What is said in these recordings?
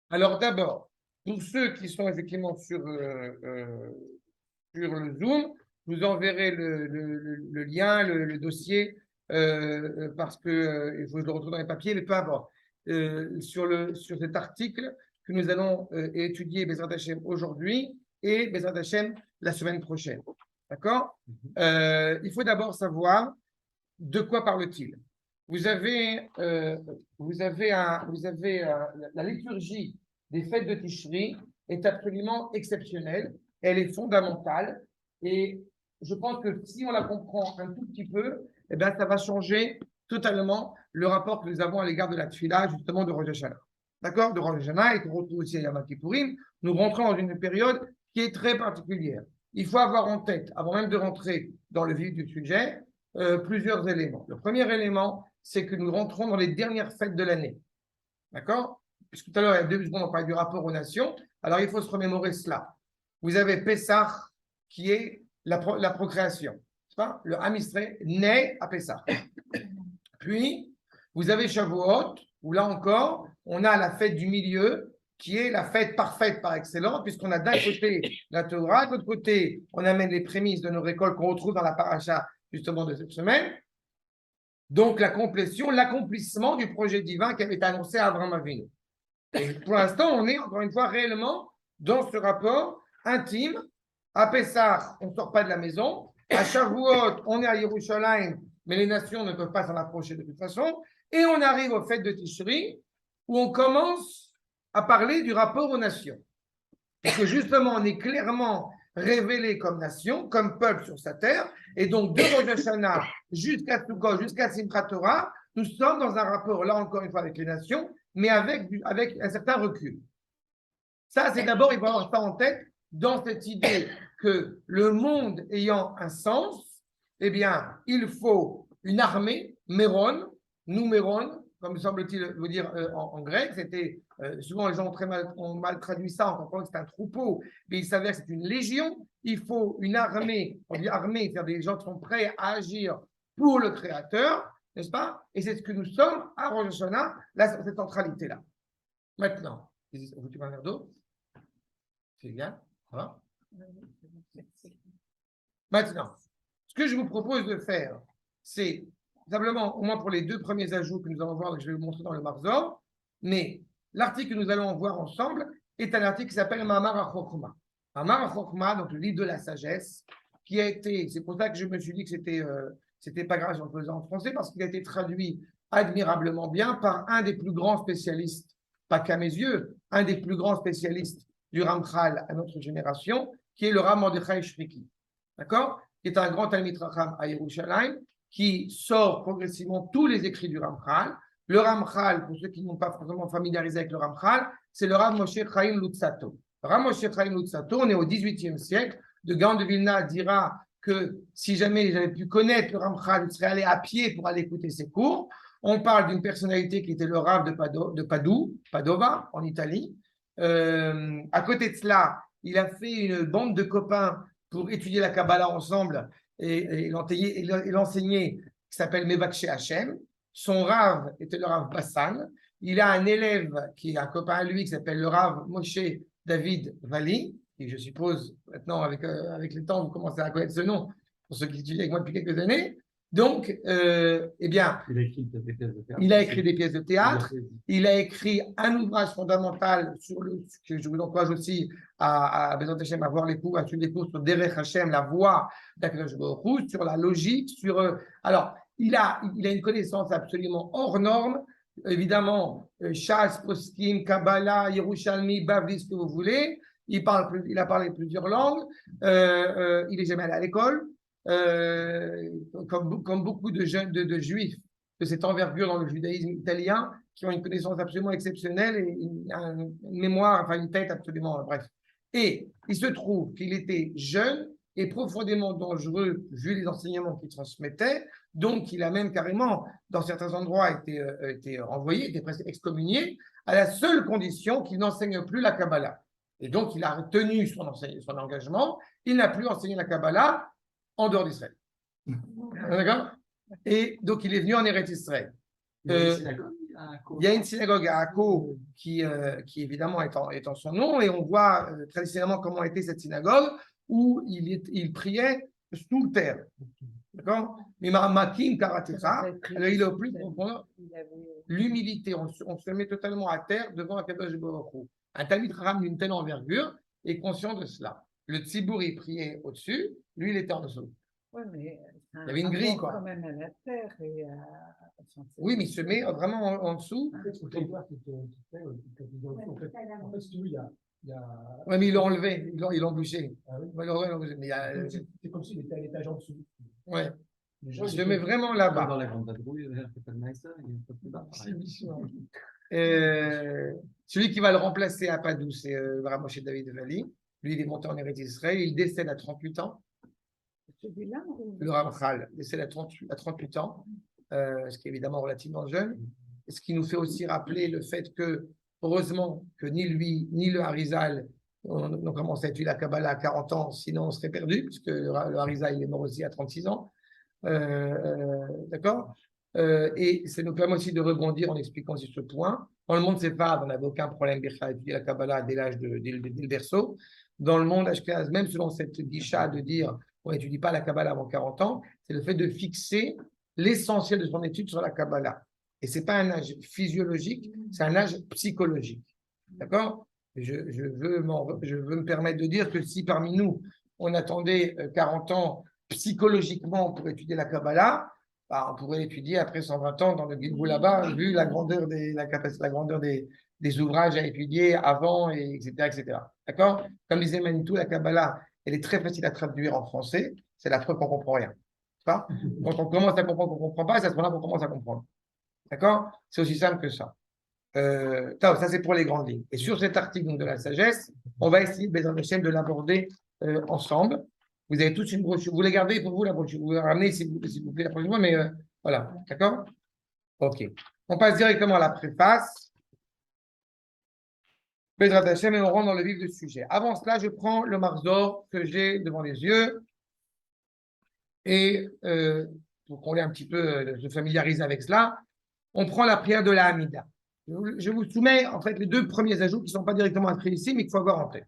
Alors d'abord, pour ceux qui sont effectivement sur le Zoom, vous enverrez le lien, le dossier, parce que il faut que je le retrouve dans les papiers, mais peu importe. Sur cet article que nous allons étudier Bezrat Hashem aujourd'hui et Bezrat Hashem la semaine prochaine. D'accord? Il faut d'abord savoir de quoi parle-t-il. Vous avez la liturgie des fêtes de Tishri est absolument exceptionnelle, elle est fondamentale et je pense que si on la comprend un tout petit peu, eh bien, ça va changer totalement le rapport que nous avons à l'égard de la Tfila, justement de Rosh Hashanah. D'accord? De Rosh Hashanah et qu'on retrouve aussi à Yom Kippourim, nous rentrons dans une période qui est très particulière. Il faut avoir en tête, avant même de rentrer dans le vif du sujet, plusieurs éléments. Le premier élément, c'est que nous rentrons dans les dernières fêtes de l'année. D'accord? Puisque tout à l'heure, il y a 2 secondes, on parlait du rapport aux nations. Alors, il faut se remémorer cela. Vous avez Pessah, qui est la procréation. Pas? Le Ham Israël naît à Pessah. Puis, vous avez Shavuot, où là encore, on a la fête du milieu, qui est la fête parfaite par excellence, puisqu'on a d'un côté la Torah, de l'autre côté, on amène les prémices de nos récoltes qu'on retrouve dans la paracha justement de cette semaine. Donc, la complétion, l'accomplissement du projet divin qui avait été annoncé à Abraham Avinu. Et pour l'instant, on est encore une fois réellement dans ce rapport intime. À Pessah, on ne sort pas de la maison. À Shavuot, on est à Yerushalayim, mais les nations ne peuvent pas s'en approcher de toute façon. Et on arrive aux fêtes de Tishri, où on commence à parler du rapport aux nations. Et que justement, on est clairement révélé comme nation, comme peuple sur sa terre. Et donc, de Rosh Hashanah jusqu'à Sukkot, jusqu'à Simchat Torah, nous sommes dans un rapport, là encore une fois, avec les nations, mais avec un certain recul. Ça, c'est d'abord, il faut avoir ça en tête, dans cette idée que le monde ayant un sens, eh bien, il faut une armée, Méron, Méron, comme semble-t-il vous dire en grec. C'était souvent les gens ont mal traduit ça en comprenant que c'est un troupeau, mais il s'avère que c'est une légion. Il faut une armée, on dit armée, c'est-à-dire des gens qui sont prêts à agir pour le Créateur, n'est-ce pas? Et c'est ce que nous sommes à Rosh Hashanah, là, cette centralité-là. Maintenant, vous tu un verre d'eau? C'est bien, ça va? Maintenant, ce que je vous propose de faire, c'est simplement, au moins pour les 2 premiers ajouts que nous allons voir, que je vais vous montrer dans le Marzor, mais l'article que nous allons voir ensemble est un article qui s'appelle Ma'amar HaChokhma. Ma'amar HaChokhma, donc le livre de la sagesse, qui a été, c'est pour ça que je me suis dit que c'était pas grave si on le faisait en français, parce qu'il a été traduit admirablement bien par un des plus grands spécialistes, pas qu'à mes yeux, un des plus grands spécialistes du Ramchal à notre génération, qui est le Rav Mordechai Shriki. D'accord? Qui est un grand Talmid Chacham à Yerushalayim, qui sort progressivement tous les écrits du Ramchal. Le Ramchal, pour ceux qui n'ont pas forcément familiarisé avec le Ramchal, c'est le Rav Moshe Chaim Luzzatto. Rav Moshe Chaim Luzzatto, on est au XVIIIe siècle. De Gaon de Vilna dira que si jamais j'avais pu connaître le Ramchal, je serais allé à pied pour aller écouter ses cours. On parle d'une personnalité qui était le Rav de Padova, en Italie. À côté de cela, il a fait une bande de copains pour étudier la Kabbalah ensemble et l'enseigner, qui s'appelle Mevakshe Hashem. Son Rav était le Rav Bassan. Il a un élève qui est un copain à lui qui s'appelle le Rav Moshe David Vali, qui je suppose maintenant avec le temps vous commencez à connaître ce nom pour ceux qui étudient avec moi depuis quelques années. Donc, eh bien, il a écrit des pièces de théâtre. Il a écrit un ouvrage fondamental que je vous encourage aussi à Bezrat Hashem à voir à suivre les cours sur Derech Hashem, la voix d'Akadosh Baruch Hu, sur la logique, alors, il a une connaissance absolument hors norme. Évidemment, Shas, Poskim, Kabbalah, Yerushalmi, Bavli, ce que vous voulez. Il a parlé plusieurs langues. Il n'est jamais allé à l'école. Comme beaucoup de jeunes de juifs de cette envergure dans le judaïsme italien, qui ont une connaissance absolument exceptionnelle et une mémoire, enfin une tête absolument, bref. Et il se trouve qu'il était jeune et profondément dangereux vu les enseignements qu'il transmettait, donc il a même carrément, dans certains endroits, été envoyé, été presque excommunié, à la seule condition qu'il n'enseigne plus la Kabbalah. Et donc il a tenu son engagement, il n'a plus enseigné la Kabbalah en dehors d'Israël. D'accord? Et donc, il est venu en Eretz Israël. Il y a une synagogue à Akko qui évidemment est en son nom, et on voit traditionnellement comment était cette synagogue où il priait sous terre. D'accord? Mais Makim Karatecha, alors il est au plus profond, l'humilité, on se met totalement à terre devant Akadosh Baruch Hu. Un Talmid Chacham d'une telle envergure est conscient de cela. Le Tzibour, il priait au-dessus, lui, il était en dessous. Oui, mais il y avait une grille, quoi. Quand même à la terre et oui, mais il se met vraiment en dessous. En fait, si tu veux, Oui, mais ils l'ont enlevé, ils l'ont bouché. Ah oui. C'est comme s'il était à l'étage en dessous. Ouais. Je se met vraiment là-bas. Dans la grande vadrouille, c'est pas de Maïssa, il y a pas de bas. Celui qui va le remplacer à Padoue, c'est Moshe David Vali. Lui, il est monté en Eretz Israël. Il décède à 38 ans. celui-là Le Ramchal décède à 38 ans, ce qui est évidemment relativement jeune. Et ce qui nous fait aussi rappeler le fait que, heureusement, que ni lui, ni le Harizal n'ont commencé à étudier la Kabbalah à 40 ans, sinon on serait perdu, puisque le Harizal il est mort aussi à 36 ans. D'accord. Et ça nous permet aussi de rebondir en expliquant aussi ce point. Dans le monde séfarade, on n'avait aucun problème à étudier la Kabbalah dès le berceau. Dans le monde ashkénaze, même selon cette guicha de dire on n'étudie pas la Kabbalah avant 40 ans, c'est le fait de fixer l'essentiel de son étude sur la Kabbalah. Et ce n'est pas un âge physiologique, c'est un âge psychologique. D'accord. Je veux me permettre de dire que si parmi nous, on attendait 40 ans psychologiquement pour étudier la Kabbalah, bah, on pourrait l'étudier après 120 ans dans le Gilgul là-bas, vu la grandeur des ouvrages à étudier avant, etc. etc. D'accord. Comme disait Manitou, la Kabbalah, elle est très facile à traduire en français, c'est la preuve qu'on ne comprend rien. Quand on commence à comprendre qu'on ne comprend pas, c'est à ce moment-là qu'on commence à comprendre. D'accord. C'est aussi simple que ça. Ça, c'est pour les grandes lignes. Et sur cet article donc, de la sagesse, on va essayer de l'aborder ensemble. Vous avez tous une brochure. Vous les gardez pour vous, la brochure. Vous la ramenez, s'il vous plaît, la prochaine fois, mais voilà. D'accord. OK. On passe directement à la préface. Bezrat Hashem, et on rentre dans le vif du sujet. Avant cela, je prends le Marzor que j'ai devant les yeux. Et pour qu'on ait un petit peu se familiariser avec cela, on prend la prière de la Hamida. Je vous soumets en fait les deux premiers ajouts qui ne sont pas directement inscrits ici, mais qu'il faut avoir en tête.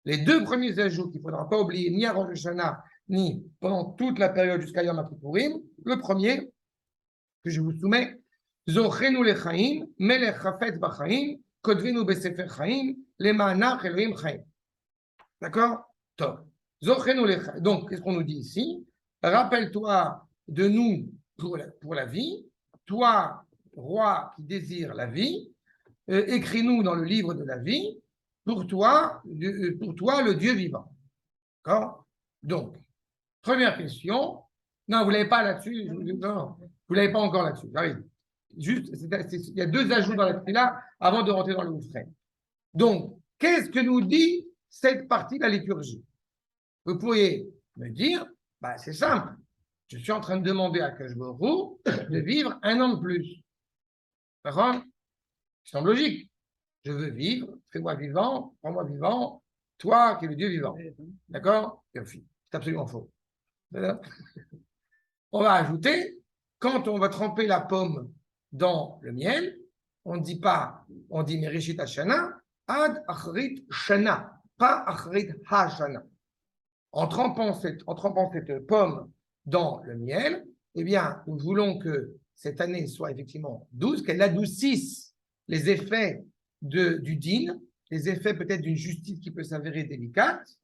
Les deux premiers ajouts qu'il ne faudra pas oublier ni à Rosh Hashanah, ni pendant toute la période jusqu'à Yom HaKippurim. Le premier, que je vous soumets, Zochenu lechaim, melech chafetz bachaim, kodvenu besefer chaim, lemanach Elohim chaim. D'accord? Top. Zochenu lechaim. Donc, qu'est-ce qu'on nous dit ici? Rappelle-toi de nous pour la vie, toi, roi qui désire la vie, écris-nous dans le livre de la vie, pour toi le Dieu vivant. D'accord? Donc, première question. Non, vous ne l'avez pas là-dessus. Non, vous ne l'avez pas encore là-dessus. J'arrive. Juste, il y a deux ajouts dans la là avant de rentrer dans le oufré. Donc, qu'est-ce que nous dit cette partie de la liturgie? Vous pourriez me dire, bah, c'est simple. Je suis en train de demander à Kajborou de vivre 1 an de plus. D'accord? Ça semble logique. Je veux vivre, fais-moi vivant, rends-moi vivant, toi qui es le Dieu vivant. D'accord? C'est absolument faux. On va ajouter, quand on va tremper la pomme dans le miel, on ne dit pas, on dit Merishit Hashana, Ad Achrit Shana, pas Achrit Hashana. En trempant cette pomme dans le miel, eh bien, nous voulons que cette année soit effectivement douce, qu'elle adoucisse les effets du din, les effets peut-être d'une justice qui peut s'avérer délicate,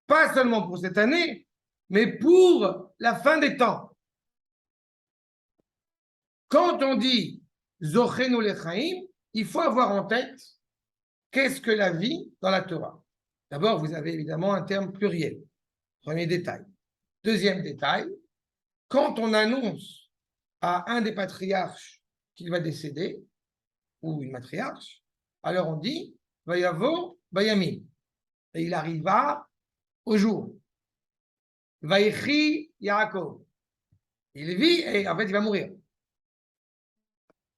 pas seulement pour cette année, mais pour la fin des temps. Quand on dit Zochenu lechaim, il faut avoir en tête qu'est-ce que la vie dans la Torah. D'abord, vous avez évidemment un terme pluriel. Premier détail. Deuxième détail, quand on annonce à un des patriarches qu'il va décéder, ou une matriarche, alors on dit Vayavo Vayamin. Et il arriva au jour. Vayechi Yaakov. Il vit et en fait il va mourir.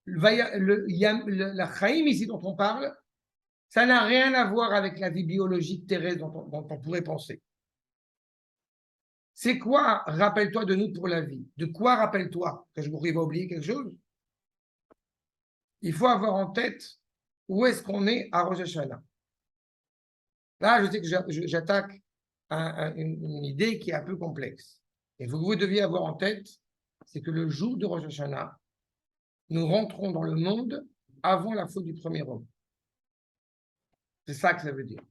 La chaim ici dont on parle, ça n'a rien à voir avec la vie biologique terrestre dont on pourrait penser. C'est quoi, rappelle-toi de nous pour la vie? De quoi rappelle-toi? Que je va oublier quelque chose? il faut avoir en tête où est-ce qu'on est à Rosh Hashanah. Là, je sais que j'attaque une idée qui est un peu complexe. Et vous deviez avoir en tête, c'est que le jour de Rosh Hashanah, nous rentrons dans le monde avant la faute du premier homme. C'est ça que ça veut dire.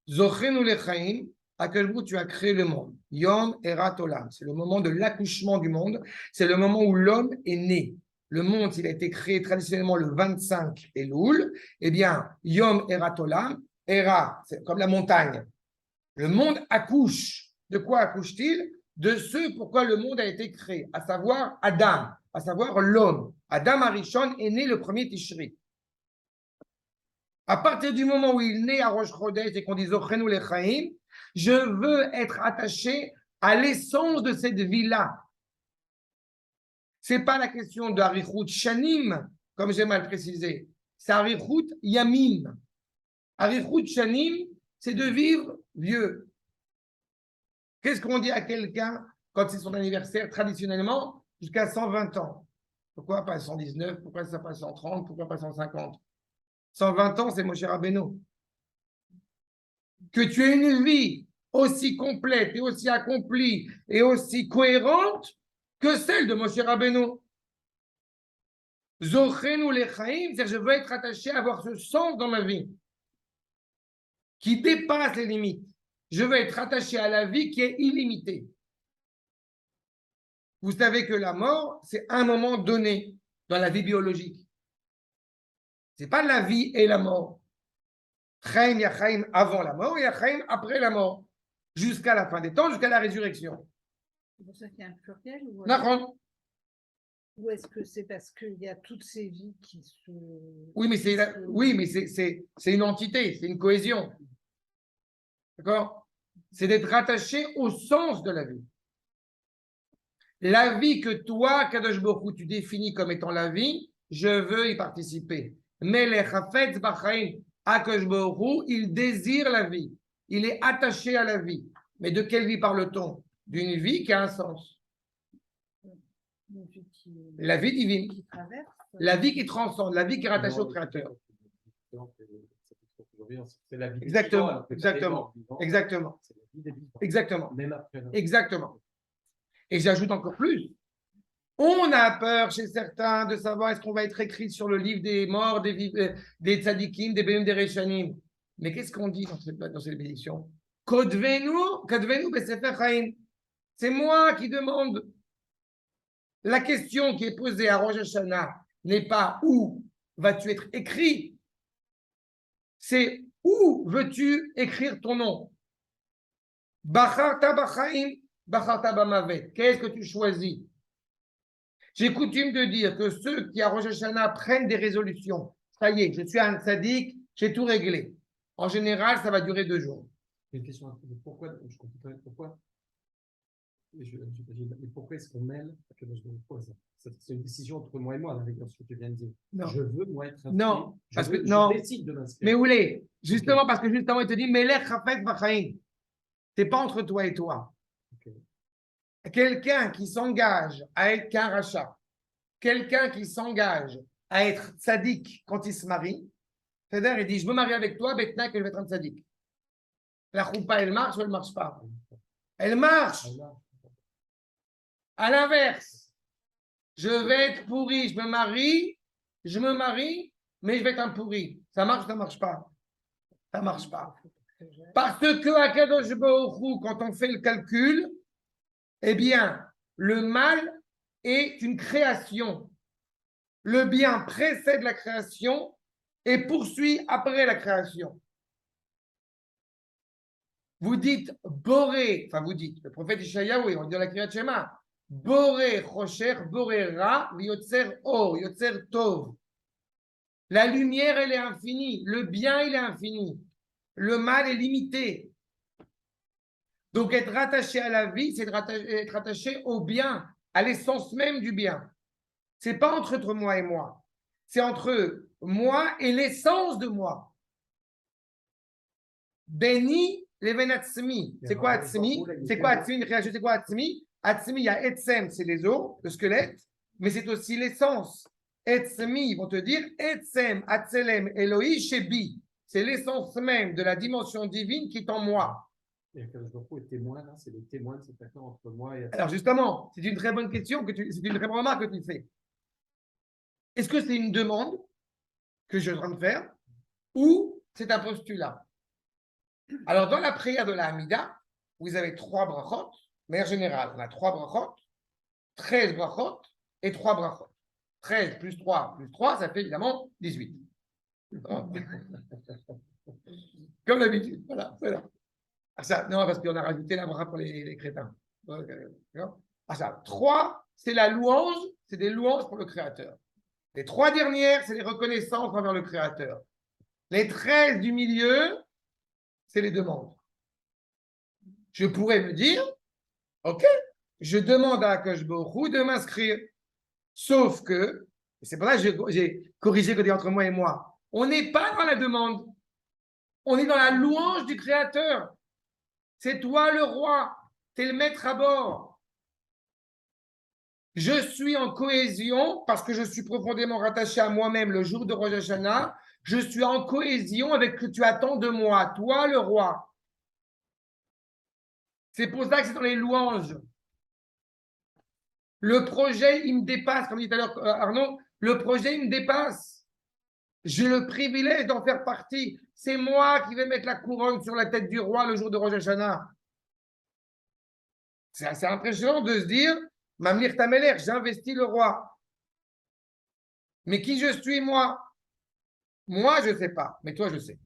Zochenu lechaim, à quel bout tu as créé le monde. Yom erat olam, c'est le moment de l'accouchement du monde, c'est le moment où l'homme est né. Le monde, il a été créé traditionnellement le 25 Elul. Eh bien, Yom erat olam, Era, c'est comme la montagne. Le monde accouche. De quoi accouche-t-il? De ce pourquoi le monde a été créé, à savoir Adam, à savoir l'homme. Adam Arishon est né le premier Tishri. À partir du moment où il naît à Rosh Chodesh et qu'on dit Zochenu lechaim, je veux être attaché à l'essence de cette vie-là. C'est pas la question de Arichut Shanim, comme j'ai mal précisé. C'est Arichut Yamim. Arichut Shanim, c'est de vivre vieux. Qu'est-ce qu'on dit à quelqu'un quand c'est son anniversaire traditionnellement? Jusqu'à 120 ans. Pourquoi pas 119? Pourquoi ça pas 130? Pourquoi pas 150? 120 ans, c'est Moshe Rabbeinu. Que tu aies une vie aussi complète et aussi accomplie et aussi cohérente que celle de Moshe Rabbeinu. Zochenu lechaim, c'est-à-dire je veux être attaché à avoir ce sens dans ma vie qui dépasse les limites. Je veux être attaché à la vie qui est illimitée. Vous savez que la mort, c'est un moment donné dans la vie biologique. Ce n'est pas la vie et la mort. Chaim, il y a Chaim avant la mort, il y a Chaim après la mort. Jusqu'à la fin des temps, jusqu'à la résurrection. C'est pour ça qu'il y a un pluriel ou est-ce que c'est parce qu'il y a toutes ces vies qui se... Oui, mais c'est une entité, c'est une cohésion. D'accord? C'est d'être rattaché au sens de la vie. La vie que toi, Kadosh Baruch Hu, tu définis comme étant la vie, je veux y participer. Melech Hafetz Bachaim, Kadosh Baruch Hu, il désire la vie. Il est attaché à la vie. Mais de quelle vie parle-t-on? D'une vie qui a un sens. La vie divine. Qui traverse. La vie qui transcende, la vie qui est rattachée au Créateur. C'est la vie Exactement, vivant, exactement, exactement, c'est la vie des vivants. exactement, Même après la- exactement. Et j'ajoute encore plus. On a peur chez certains de savoir est-ce qu'on va être écrit sur le livre des morts, des tzadikim, des bénim, des rechanim. Mais qu'est-ce qu'on dit dans cette bénédiction? Kodvenu besefer chaim. C'est moi qui demande. La question qui est posée à Rosh Hashanah n'est pas où vas-tu être écrit, c'est où veux-tu écrire ton nom? Bacharta bachaim, bacharta bamavet. Qu'est-ce que tu choisis? J'ai coutume de dire que ceux qui à Rosh Hashanah prennent des résolutions, ça y est, je suis un tzaddik, j'ai tout réglé. En général, ça va durer 2 jours. Une question, pourquoi, je comprends pas pourquoi, mais pourquoi est-ce qu'on mêle que je me pose? C'est une décision entre moi et moi, avec ce que tu viens de dire. Non. Je veux, moi, être inscrit. Non, parce que je décide de m'inscrire. Mais où l'est? Justement, parce que justement, il te dit, Melech Hafetz Bachaim. C'est pas entre toi et toi. Okay. Quelqu'un qui s'engage à être qu'un rachat, quelqu'un qui s'engage à être tzaddik quand il se marie, c'est-à-dire, il dit, je veux marier avec toi, maintenant que je vais être un tzaddik. La choupa, elle marche ou elle ne marche pas? Elle marche. À l'inverse, je vais être pourri, je me marie, mais je vais être un pourri. Ça marche ou ça ne marche pas? Ça ne marche pas. Parce que à Kadosh Baruch Hu, quand on fait le calcul, eh bien, le mal est une création. Le bien précède la création et poursuit après la création. Vous dites Boré, enfin vous dites, le prophète Ishayahu, on dit dans la Kriyat Shema, Boré Chosher, Boré Ra, Yotzer Or, Yotzer Tov. La lumière, elle est infinie. Le bien, il est infini. Le mal est limité. Donc, être rattaché à la vie, c'est être attaché au bien, à l'essence même du bien. Ce n'est pas entre moi et moi. C'est entre moi et l'essence de moi. Béni leven atzmi. C'est quoi atzmi? C'est quoi atzmi? C'est quoi atzmi? Atzmi, il y a etsem, c'est les os, le squelette, mais c'est aussi l'essence. Etzmi, ils vont te dire Etzem, Atzelem, Eloi, Shebi. C'est l'essence même de la dimension divine qui est en moi. Et Akadosh Baruch Hu est témoin, là, c'est le témoin de cet accord entre moi et Alors justement, c'est une très bonne question, c'est une très bonne remarque que tu fais. Est-ce que c'est une demande que je suis en train de faire ou c'est un postulat? Alors dans la prière de la Hamida, vous avez 3 brachot, mais en général, on a 3 brachot, 13 brachot et 3 brachot. 13 plus 3, ça fait évidemment 18. Comme d'habitude, voilà. Ah, ça, non, parce qu'on a rajouté la bracha pour les crétins. Ah, ça, 3, c'est la louange, c'est des louanges pour le Créateur. Les 3 dernières, c'est les reconnaissances envers le Créateur. Les 13 du milieu, c'est les demandes. Je pourrais me dire, ok, je demande à Akash Baruch Hu de m'inscrire. Sauf que, c'est pour ça que j'ai corrigé côté entre moi et moi, on n'est pas dans la demande. On est dans la louange du Créateur. C'est toi le roi, tu es le maître à bord. Je suis en cohésion parce que je suis profondément rattaché à moi-même le jour de Rosh Hashanah. Je suis en cohésion avec ce que tu attends de moi, toi le roi. C'est pour ça que c'est dans les louanges. Le projet, il me dépasse, comme dit tout à l'heure Arnaud, le projet, il me dépasse. J'ai le privilège d'en faire partie. C'est moi qui vais mettre la couronne sur la tête du roi le jour de Rosh Hashanah. C'est assez impressionnant de se dire, Mamlir Tameler, j'investis le roi. Mais qui je suis, moi? Moi, je ne sais pas, mais toi, je sais.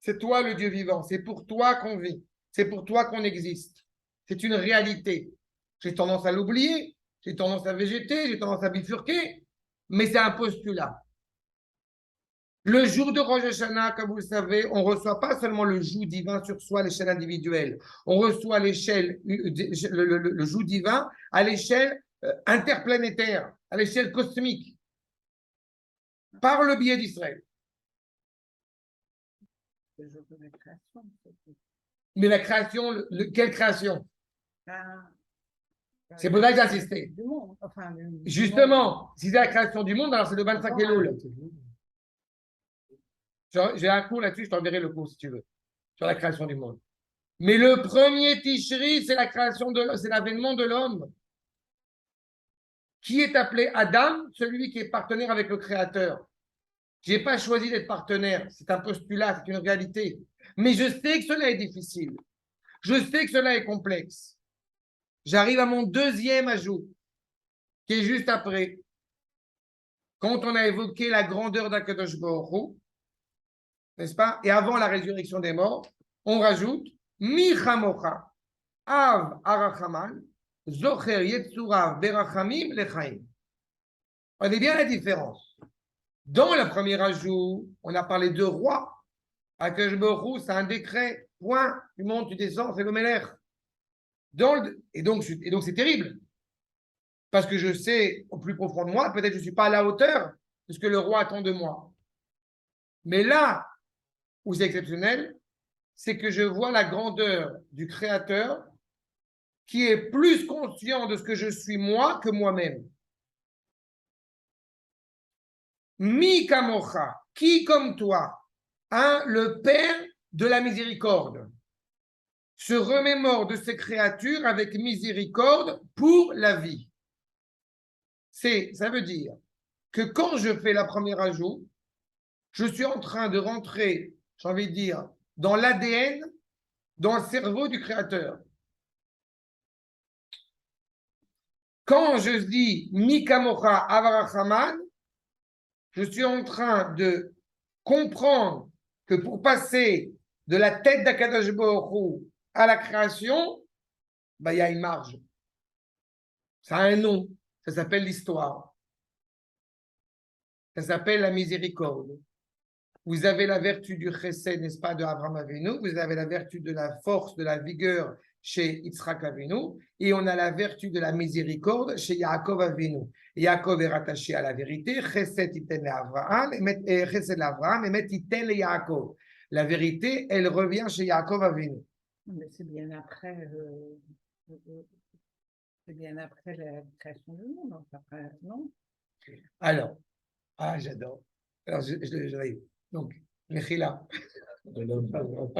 C'est toi le Dieu vivant, c'est pour toi qu'on vit, c'est pour toi qu'on existe. C'est une réalité. J'ai tendance à l'oublier, j'ai tendance à végéter, j'ai tendance à bifurquer, mais c'est un postulat. Le jour de Rosh Hashanah, comme vous le savez, on ne reçoit pas seulement le joug divin sur soi à l'échelle individuelle, on reçoit l'échelle, le joug divin à l'échelle interplanétaire, à l'échelle cosmique, par le biais d'Israël. Le jour de la création. Mais la création, quelle création? Ben, C'est pour ça que j'ai insisté. Du monde, enfin, Justement, si c'est la création du monde, alors c'est le 25 Elul. J'ai un cours là-dessus, je t'enverrai le cours si tu veux, sur la création du monde. Mais le premier Tishri, c'est la création c'est l'avènement de l'homme. Qui est appelé Adam? Celui qui est partenaire avec le Créateur. Je n'ai pas choisi d'être partenaire, c'est un postulat, c'est une réalité. Mais je sais que cela est difficile. Je sais que cela est complexe. J'arrive à mon deuxième ajout, qui est juste après. Quand on a évoqué la grandeur d'Akadosh Baruch Hu, n'est-ce pas? Et avant la résurrection des morts, on rajoute Mi chamocha, av arachaman, zocher yetzurav berachamim lechaim. On est bien la différence. Dans le premier ajout, on a parlé de roi. Akadosh Baruch Hu, c'est un décret. Point. Tu montes, tu descends, c'est le Melech. Et donc, c'est terrible. Parce que je sais, au plus profond de moi, peut-être que je ne suis pas à la hauteur de ce que le roi attend de moi. Mais là où c'est exceptionnel, c'est que je vois la grandeur du Créateur qui est plus conscient de ce que je suis moi que moi-même. Mi kamocha, qui comme toi, le Père de la miséricorde, se remémore de ses créatures avec miséricorde pour la vie. Ça veut dire que quand je fais la première ajout, je suis en train de rentrer, j'ai envie de dire, dans l'ADN, dans le cerveau du Créateur. Quand je dis Mikamocha Avarachaman, je suis en train de comprendre que pour passer de la tête d'Akadosh Baruch Hu à la création, il y a une marge. Ça a un nom, ça s'appelle l'histoire. Ça s'appelle la miséricorde. Vous avez la vertu du chesed, n'est-ce pas, de Abraham Avinu. Vous avez la vertu de la force, de la vigueur chez Yitzhak Avinu. Et on a la vertu de la miséricorde chez Yaakov Avinu. Yaakov est rattaché à la vérité. Chesed iten l'Avraham, chesed l'Avraham, et met iten le Yaakov. La vérité, elle revient chez Yaakov Avinu. Mais c'est bien après, c'est bien après la création du monde, donc après, non? Alors, j'adore. Alors, j'arrive. Donc, Mechila. Non, non, non,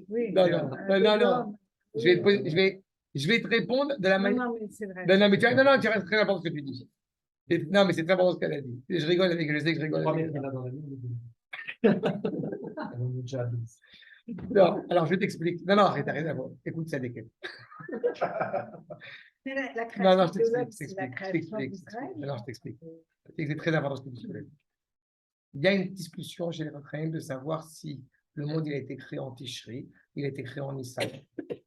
Oui, non, non, non. Je vais te répondre de la non, manière. non, mais c'est vrai. Non, non, mais non, non, tu restes très important ce que tu dis. Non, mais c'est très important ce qu'elle a dit. Je rigole avec, je sais que je rigole avec. Première qu'il a dans la vie, on est déjà à 10. Non, alors je t'explique. Non, non, arrête, arrête d'abord. Écoute ça, Desquet. Mais la Non, non, création je de l'homme, t'explique, c'est la création d'Israël. Non, je t'explique. C'est très important ce que tu dis. Il y a une discussion chez les Raphaël de savoir si le monde il a été créé en Tishri, il a été créé en Nissan.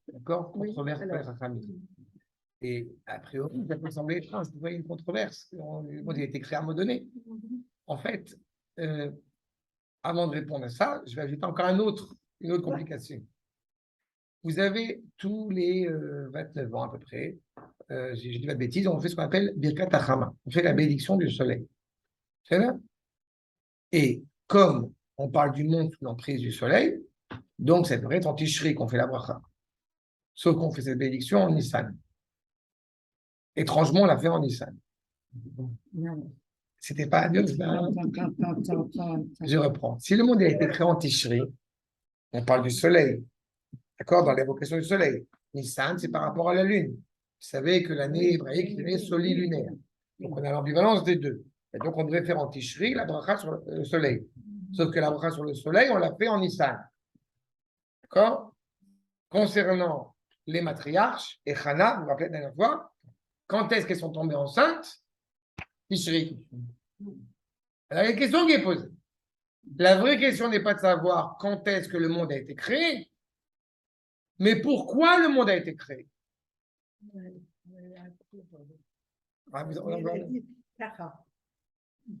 D'accord? Oui, Controverse pour les alors. Raphaël. Et a priori, ça peut sembler étrange, vous voyez une controverse. Le monde il a été créé à un moment donné. En fait, avant de répondre à ça, je vais ajouter encore une autre complication. Vous avez tous les 29 ans à peu près, j'ai dit pas de bêtises, on fait ce qu'on appelle Birkat Hachama. On fait la bénédiction du soleil. C'est là? Et comme on parle du monde sous l'emprise du soleil, donc ça devrait être en Tishri qu'on fait la bracha. Sauf qu'on fait cette bénédiction en Nissan. Étrangement, on l'a fait en Nissan. Non. C'était pas Dieu. Je reprends. Si le monde a été créé en Tishri, on parle du soleil. D'accord? Dans l'évocation du soleil. Nissan, c'est par rapport à la lune. Vous savez que l'année hébraïque est l'année solilunaire. Donc on a l'ambivalence des deux. Et donc on devrait faire en Tishri la bracha sur le soleil. Sauf que la bracha sur le soleil, on l'a fait en Nissan. D'accord? Concernant les matriarches et Hana, vous vous rappelez la dernière fois, quand est-ce qu'elles sont tombées enceintes? Tishri. Alors, il y a une question qui est posée. La vraie question n'est pas de savoir quand est-ce que le monde a été créé, mais pourquoi le monde a été créé. Ah, Il a dit Kara.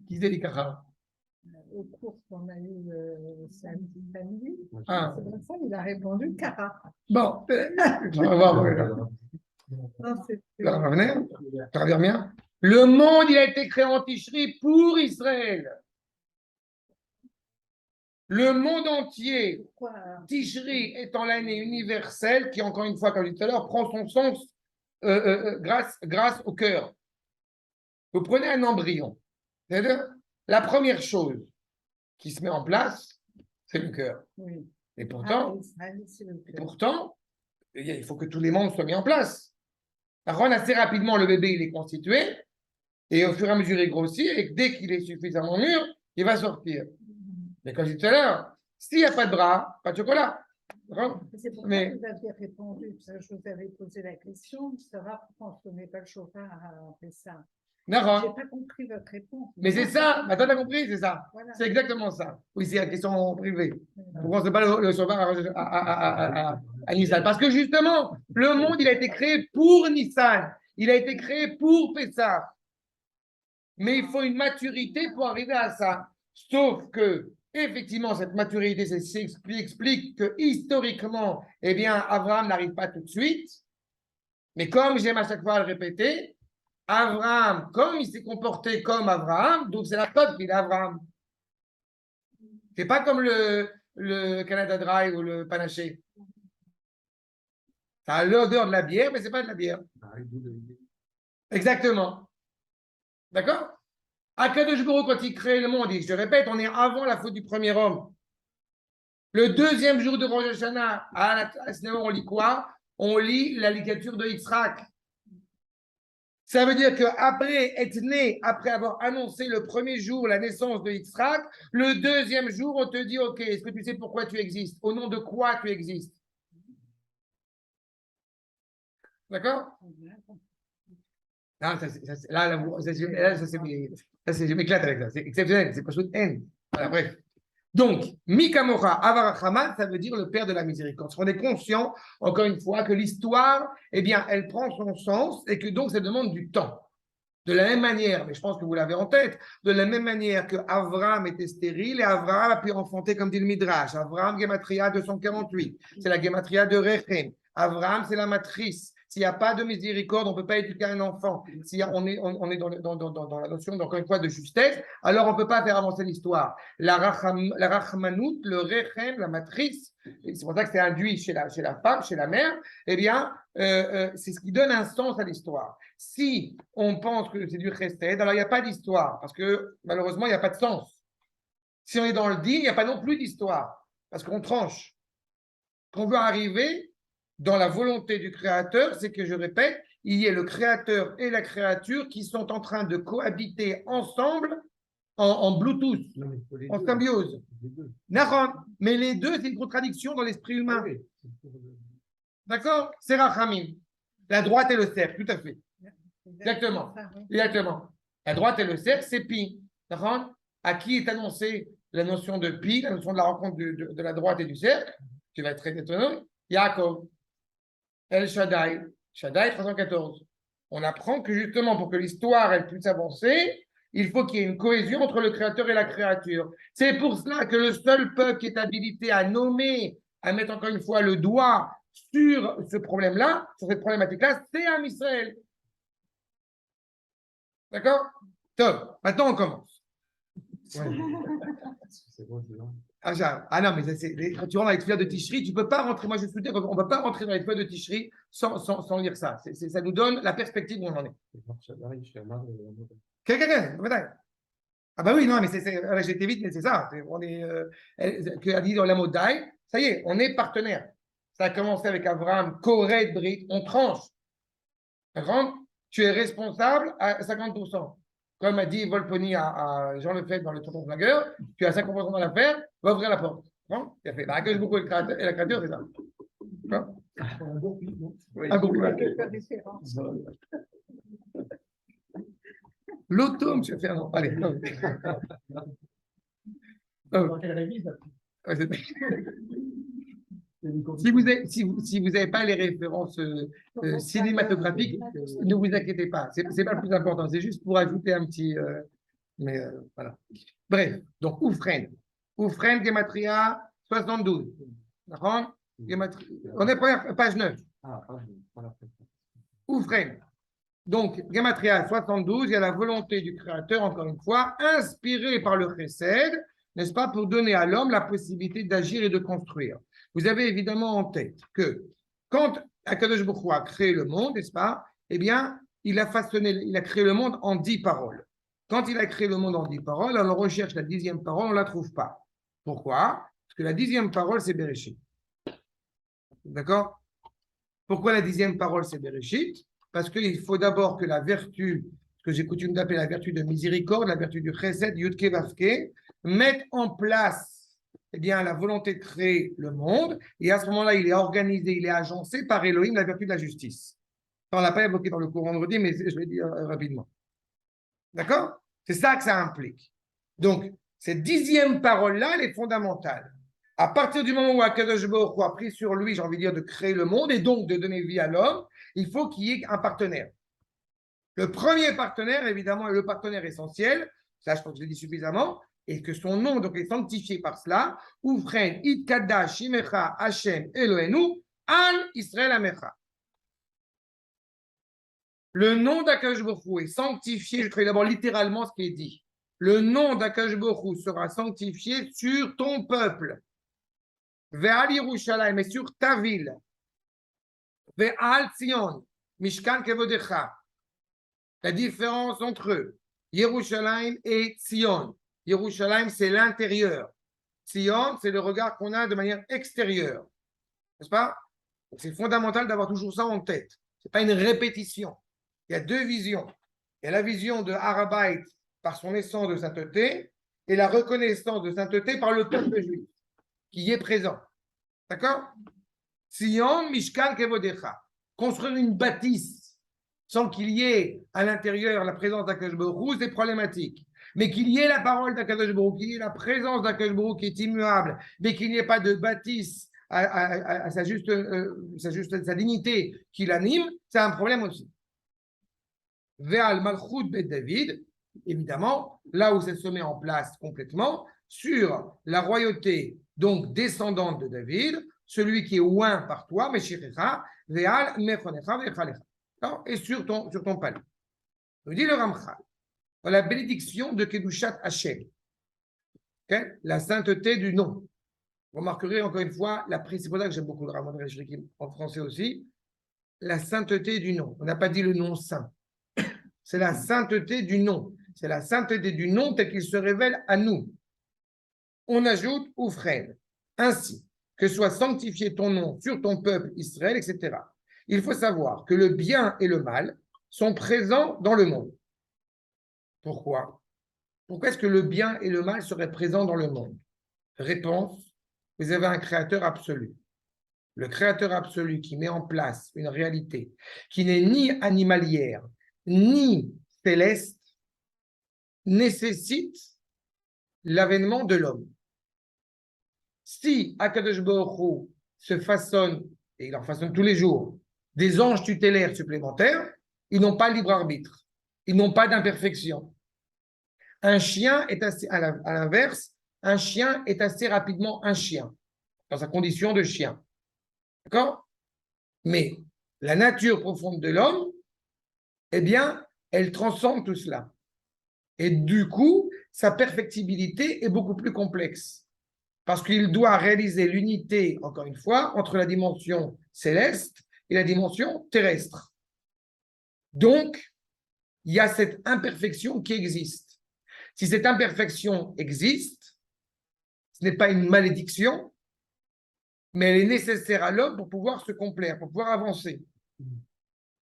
Qui dit Kara? Au cours qu'on a eu samedi, Ah. c'est pour ça qu'il a répondu Kara. Bon, on va voir. Non, c'est Ça va venir? Ça revient bien? Le monde, il a été créé en Tishri pour Israël. Le monde entier, Tishri étant l'année universelle qui, encore une fois, comme je disais tout à l'heure, prend son sens grâce au cœur. Vous prenez un embryon. C'est-à-dire, la première chose qui se met en place, c'est le cœur. Oui. Et pourtant, c'est le cœur. pourtant, il faut que tous les membres soient mis en place. Assez rapidement, le bébé, il est constitué, et au fur et à mesure, il grossit, et dès qu'il est suffisamment mûr, il va sortir. Mais comme je disais tout à l'heure, s'il n'y a pas de bras, pas de chocolat. C'est pour ça que vous aviez répondu, parce que je vous avais posé la question, Sarah, pourquoi on ne met pas le chauffard à faire ça? Je n'ai pas compris votre réponse. Mais c'est ça, attends, t'as compris, c'est ça. Voilà. C'est exactement ça. Oui, c'est la question privée. Pourquoi on ne fait pas le chauffard à Nissan? Parce que justement, le monde, il a été créé pour Nissan. Il a été créé pour Pessah. Mais il faut une maturité pour arriver à ça. Sauf que, effectivement, cette maturité explique que historiquement, eh bien, Abraham n'arrive pas tout de suite. Mais comme j'aime à chaque fois à le répéter, Abraham, comme il s'est comporté comme Abraham, donc c'est la preuve qu'il est Abraham. C'est pas comme le Canada Dry ou le Panaché. Ça a l'odeur de la bière, mais c'est pas de la bière. Exactement. D'accord? Akadosh Baruch Hu, quand il crée le monde, je te répète, on est avant la faute du premier homme. Le deuxième jour de Rosh Hashanah, on lit quoi? On lit la ligature de Yitzhak. Ça veut dire qu'après être né, après avoir annoncé le premier jour la naissance de Yitzhak, le deuxième jour, on te dit, OK, est-ce que tu sais pourquoi tu existes? Au nom de quoi tu existes? D'accord? Non, je m'éclate avec ça. C'est exceptionnel. C'est pas chose de haine. Voilà, bref. Donc, Mikamora Avarachama, ça veut dire le Père de la miséricorde. On est conscient, encore une fois, que l'histoire, eh bien, elle prend son sens et que donc ça demande du temps. De la même manière, mais je pense que vous l'avez en tête, de la même manière que Avram était stérile et Avram a pu enfanter, comme dit le Midrash. Avram, Gematria 248. C'est la Gematria de Rechem. Abraham, c'est la matrice. S'il n'y a pas de miséricorde, on ne peut pas éduquer un enfant. Si on est dans la notion, encore une fois, de justesse, alors on ne peut pas faire avancer l'histoire. La rachmanout, le rechem, la matrice, c'est pour ça que c'est induit chez la femme, chez la mère, eh bien, c'est ce qui donne un sens à l'histoire. Si on pense que c'est du chesed, alors il n'y a pas d'histoire, parce que malheureusement, il n'y a pas de sens. Si on est dans le din, il n'y a pas non plus d'histoire, parce qu'on tranche. Qu'on veut arriver dans la volonté du Créateur, c'est que, je répète, il y ait le Créateur et la créature qui sont en train de cohabiter ensemble en Bluetooth, en symbiose. Mais les deux, c'est une contradiction dans l'esprit humain. D'accord? C'est Rachamim. La droite et le cercle, tout à fait. Exactement. Exactement. La droite et le cercle, c'est Pi. D'accord? À qui est annoncée la notion de Pi, la notion de la rencontre de la droite et du cercle? Tu vas être très étonnant. Yaakov. El Shaddai, Shaddai 314. On apprend que justement, pour que l'histoire elle puisse avancer, il faut qu'il y ait une cohésion entre le créateur et la créature. C'est pour cela que le seul peuple qui est habilité à nommer, à mettre encore une fois le doigt sur ce problème-là, sur cette problématique-là, c'est Am Israël. D'accord? Top. Maintenant, on commence. Ouais. Ah non, mais quand tu rentres dans les tefillah de Tishri, tu ne peux pas rentrer. Moi, je suis sûr qu'on ne peut pas rentrer dans les tefillah de Tishri sans lire ça. Ça nous donne la perspective où on en est. Ah, bah oui, non, mais j'étais vite, mais c'est ça. On est, que a dit dans la mot d'Aï, ça y est, on est partenaire. Ça a commencé avec Abraham, Koré, Brit, on tranche. D'accord? Tu es responsable à 50%. Comme a dit Volponi à Jean Lefebvre dans le Tonton Flagueur, tu as 50% dans l'affaire, va ouvrir la porte. Non? Il a fait. Que je beaucoup et la créature, c'est ça. Un bon L'autome, tu vas faire. Non. Allez. Si vous n'avez pas les références cinématographiques, ne vous inquiétez pas. Ce n'est pas le plus important. C'est juste pour ajouter un petit. Voilà. Bref, donc Oufren. Oufren, Gematria 72. D'accord? On est première page 9. Oufren. Donc, Gematria 72, il y a la volonté du Créateur, encore une fois, inspirée par le Chesed, n'est-ce pas, pour donner à l'homme la possibilité d'agir et de construire. Vous avez évidemment en tête que quand Akadosh Baruch Hu a créé le monde, n'est-ce pas, eh bien, il a créé le monde en 10 paroles. Quand il a créé le monde en 10 paroles, alors on recherche la 10e parole, on ne la trouve pas. Pourquoi? Parce que la 10e parole, c'est Bereshit. D'accord? Pourquoi la 10e parole, c'est Bereshit? Parce qu'il faut d'abord que la vertu, ce que j'ai coutume d'appeler la vertu de miséricorde, la vertu du chesed, Yudke Vavke, mette en place la volonté de créer le monde. Et à ce moment-là, il est organisé, il est agencé par Elohim, la vertu de la justice. On ne l'a pas évoqué dans le cours vendredi, mais je vais dire rapidement. D'accord? C'est ça que ça implique. Donc, cette 10e parole-là, elle est fondamentale. À partir du moment où Akadosh Baruch Hu a pris sur lui, j'ai envie de dire, de créer le monde et donc de donner vie à l'homme, il faut qu'il y ait un partenaire. Le premier partenaire, évidemment, est le partenaire essentiel. Ça, je pense que je l'ai dit suffisamment. Et que son nom donc, est sanctifié par cela. Ufren, Itkada, Shimecha, Hashem, Elohenu, Al Israël Amecha. Le nom d'Akadosh Baruch Hu est sanctifié, je traduis d'abord littéralement ce qui est dit. Le nom d'Akadosh Baruch Hu sera sanctifié sur ton peuple. Ve'al Yerushalayim, et sur ta ville. Ve'al Tzion, Mishkan Kevodecha. La différence entre Yerushalayim et Tzion. Yerushalayim, c'est l'intérieur. Tzion, c'est le regard qu'on a de manière extérieure. N'est-ce pas? C'est fondamental d'avoir toujours ça en tête. Ce n'est pas une répétition. Il y a deux visions. Il y a la vision de Harabait par son essence de sainteté et la reconnaissance de sainteté par le peuple juif qui y est présent. D'accord? Tzion, Mishkan Kevodecha. Construire une bâtisse sans qu'il y ait à l'intérieur la présence d'Akadosh Baruch Hu, c'est problématique. Mais qu'il y ait la parole d'Akadosh Baruch Hu, qu'il y ait la présence d'Akadosh Baruch Hu qui est immuable, mais qu'il n'y ait pas de bâtisse à sa dignité qui l'anime, c'est un problème aussi. Ve'al Malchut Bet David, évidemment, là où ça se met en place complètement, sur la royauté donc descendante de David, celui qui est oint par toi, Meshirecha, Veal, Mechonecha, Vechalecha. Et sur ton palais. Nous dit le Ramchal, dans la bénédiction de Kedushat Hashem, la sainteté du nom. Vous remarquerez encore une fois, c'est pour ça que j'aime beaucoup le Ramon Reshrikim en français aussi, la sainteté du nom. On n'a pas dit le nom saint. C'est la sainteté du nom. C'est la sainteté du nom tel qu'il se révèle à nous. On ajoute Oufren. Ainsi, que soit sanctifié ton nom sur ton peuple Israël, etc. Il faut savoir que le bien et le mal sont présents dans le monde. Pourquoi? Pourquoi est-ce que le bien et le mal seraient présents dans le monde? Réponse, vous avez un créateur absolu. Le créateur absolu qui met en place une réalité qui n'est ni animalière, ni céleste, nécessite l'avènement de l'homme. Si Akadosh Baruch Hu se façonne, et il en façonne tous les jours, des anges tutélaires supplémentaires, ils n'ont pas libre arbitre, ils n'ont pas d'imperfection. Un chien est assez, à l'inverse, un chien est assez rapidement un chien, dans sa condition de chien. D'accord? Mais la nature profonde de l'homme, eh bien, elle transcende tout cela. Et du coup, sa perfectibilité est beaucoup plus complexe. Parce qu'il doit réaliser l'unité, encore une fois, entre la dimension céleste et la dimension terrestre. Donc, il y a cette imperfection qui existe. Si cette imperfection existe, ce n'est pas une malédiction, mais elle est nécessaire à l'homme pour pouvoir se complaire, pour pouvoir avancer.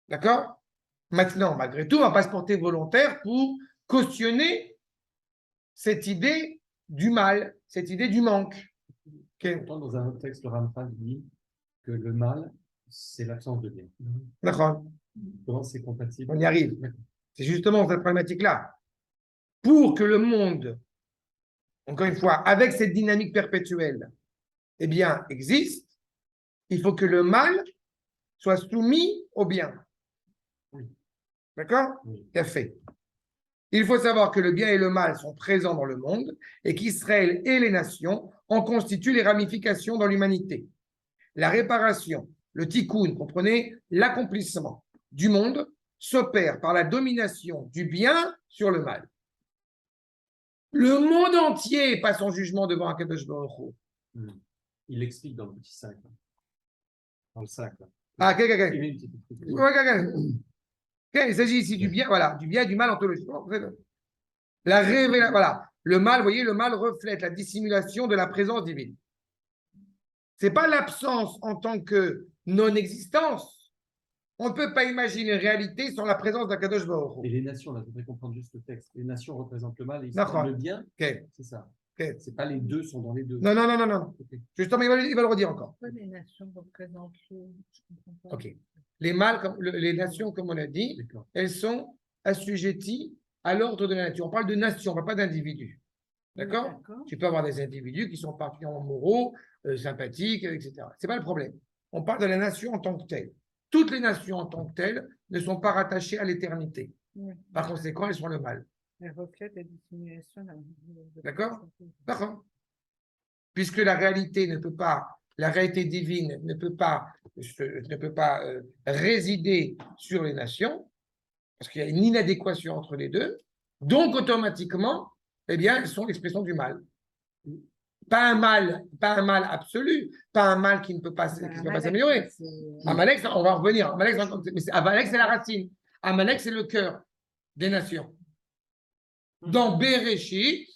D'accord? Maintenant, malgré tout, on ne va pas se porter volontaire pour cautionner cette idée du mal, cette idée du manque. Dans un autre texte, le Ramchal dit que le mal, c'est l'absence de bien. D'accord. Comment c'est compatible? On y arrive. C'est justement cette problématique-là. Pour que le monde, encore une fois, avec cette dynamique perpétuelle, eh bien, existe, il faut que le mal soit soumis au bien. Oui. D'accord? Oui. Bien fait. Il faut savoir que le bien et le mal sont présents dans le monde et qu'Israël et les nations en constituent les ramifications dans l'humanité. La réparation, le tikkun, comprenez, l'accomplissement du monde s'opère par la domination du bien sur le mal. Le monde entier passe en jugement devant Akadosh Baruch Hu. Il l'explique dans le petit sac. Dans le sac. Ah, il s'agit ici du bien, voilà, du bien et du mal ontologiquement. La révélation, voilà. Le mal, vous voyez, le mal reflète la dissimulation de la présence divine. Ce n'est pas l'absence en tant que non-existence. On ne peut pas imaginer une réalité sans la présence d'Akadosh Baruch Hu. Et les nations, là, je voudrais comprendre juste le texte. Les nations représentent le mal et le bien. Okay. C'est ça. Okay. C'est pas les deux sont dans les deux. Non. Okay. Justement, il va le redire encore. Pourquoi les nations représentent le... Je comprends pas. Ok. Les nations, comme on a dit, elles sont assujetties à l'ordre de la nature. On parle de nation, on ne parle pas d'individus. D'accord? Tu peux avoir des individus qui sont particulièrement moraux, sympathiques, etc. Ce n'est pas le problème. On parle de la nation en tant que telle. Toutes les nations en tant que telles ne sont pas rattachées à l'éternité. Oui. Par conséquent, elles sont le mal. Elles reflètent la dissimulation. D'accord? D'accord. Puisque la réalité ne peut pas, la réalité divine ne peut pas résider sur les nations, parce qu'il y a une inadéquation entre les deux, donc automatiquement, eh bien, elles sont l'expression du mal. Pas un mal absolu, pas un mal qui ne peut pas s'améliorer. Amalek, on va revenir. Amalek, c'est la racine. Amalek, c'est le cœur des nations. Dans Bereshit,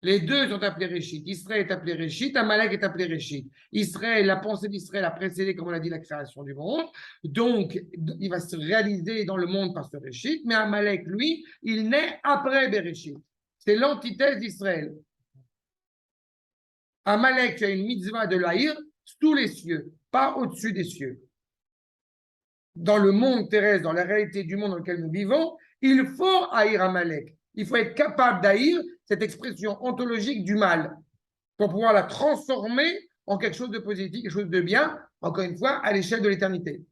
les deux sont appelés Réchit. Israël est appelé Réchit, Amalek est appelé Réchit. Israël, la pensée d'Israël a précédé, comme on l'a dit, la création du monde. Donc, il va se réaliser dans le monde par ce Réchit. Mais Amalek, lui, il naît après Bereshit. C'est l'antithèse d'Israël. Amalek, tu as une mitzvah de l'haïr sous les cieux, pas au-dessus des cieux. Dans le monde terrestre, dans la réalité du monde dans lequel nous vivons, il faut haïr Amalek. Il faut être capable d'haïr cette expression ontologique du mal pour pouvoir la transformer en quelque chose de positif, quelque chose de bien, encore une fois, à l'échelle de l'éternité.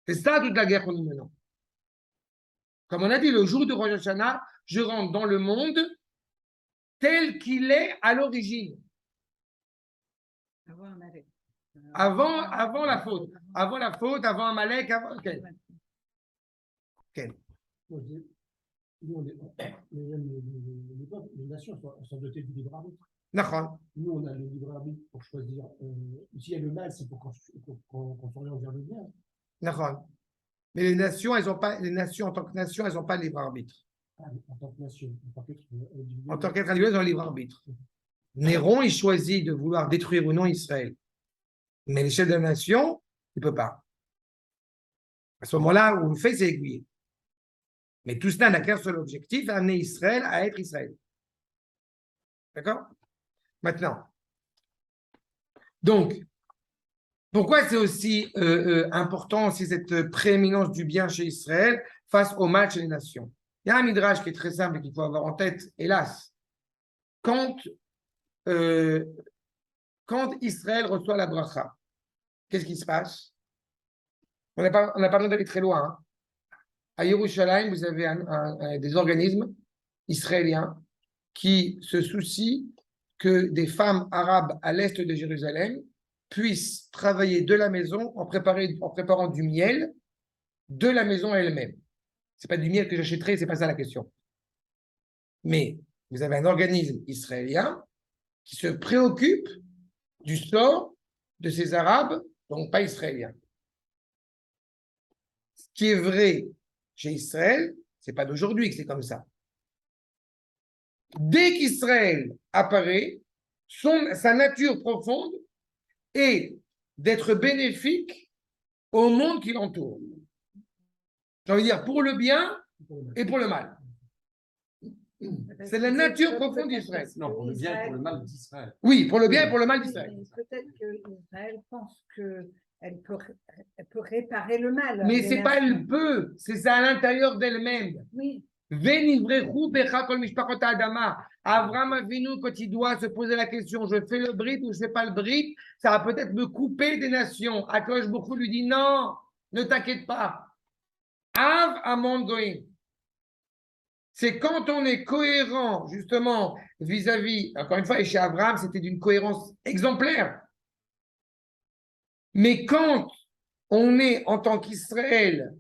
C'est ça toute la guerre que nous menons. Comme on a dit, le jour de Rosh Hashanah, je rentre dans le monde tel qu'il est à l'origine. Avant la faute. Avant la faute, avant Amalek, avant. Ok. Nous, les nations sont dotées du libre arbitre. D'accord. Nous, on a le libre arbitre pour choisir. S'il y a le mal, c'est pour qu'on s'oriente vers le bien. D'accord. Mais les nations, elles ont pas, les nations en tant que nation, elles n'ont pas le libre arbitre. En tant que nation, En tant qu'être individuel, elles ont le libre arbitre. Néron, il choisit de vouloir détruire ou non Israël. Mais les chefs de la nation, il ne peut pas. À ce moment-là, où on le fait, c'est aiguillé. Mais tout cela n'a qu'un seul objectif, amener Israël à être Israël. D'accord? Maintenant. Donc, pourquoi c'est aussi important aussi cette prééminence du bien chez Israël face au mal chez les nations? Il y a un midrash qui est très simple et qu'il faut avoir en tête, hélas. Quand Israël reçoit la bracha, qu'est-ce qui se passe? On n'a pas besoin d'aller très loin. Hein. À Yerushalayim, vous avez des organismes israéliens qui se soucient que des femmes arabes à l'est de Jérusalem puissent travailler de la maison en préparant du miel de la maison elle-même. Ce n'est pas du miel que j'achèterai, ce n'est pas ça la question. Mais vous avez un organisme israélien qui se préoccupe du sort de ces Arabes, donc pas israéliens. Ce qui est vrai chez Israël, ce n'est pas d'aujourd'hui que c'est comme ça. Dès qu'Israël apparaît, sa nature profonde est d'être bénéfique au monde qui l'entoure. J'ai envie de dire pour le bien et pour le mal. C'est la nature profonde d'Israël. Non, pour le bien et pour le mal d'Israël. Oui, pour le bien et pour le mal d'Israël. Peut-être qu'Israël pense qu'elle peut réparer le mal. Mais c'est pas elle peut, c'est ça à l'intérieur d'elle-même. Oui. Abraham Avinu, quand il doit se poser la question, je fais le brit ou je fais pas le brit, ça va peut-être me couper des nations. Akadosh Baruch Hu lui dit non, ne t'inquiète pas. Av Amon Goïm. C'est quand on est cohérent, justement, vis-à-vis, encore une fois, et chez Abraham, c'était d'une cohérence exemplaire. Mais quand on est en tant qu'Israël,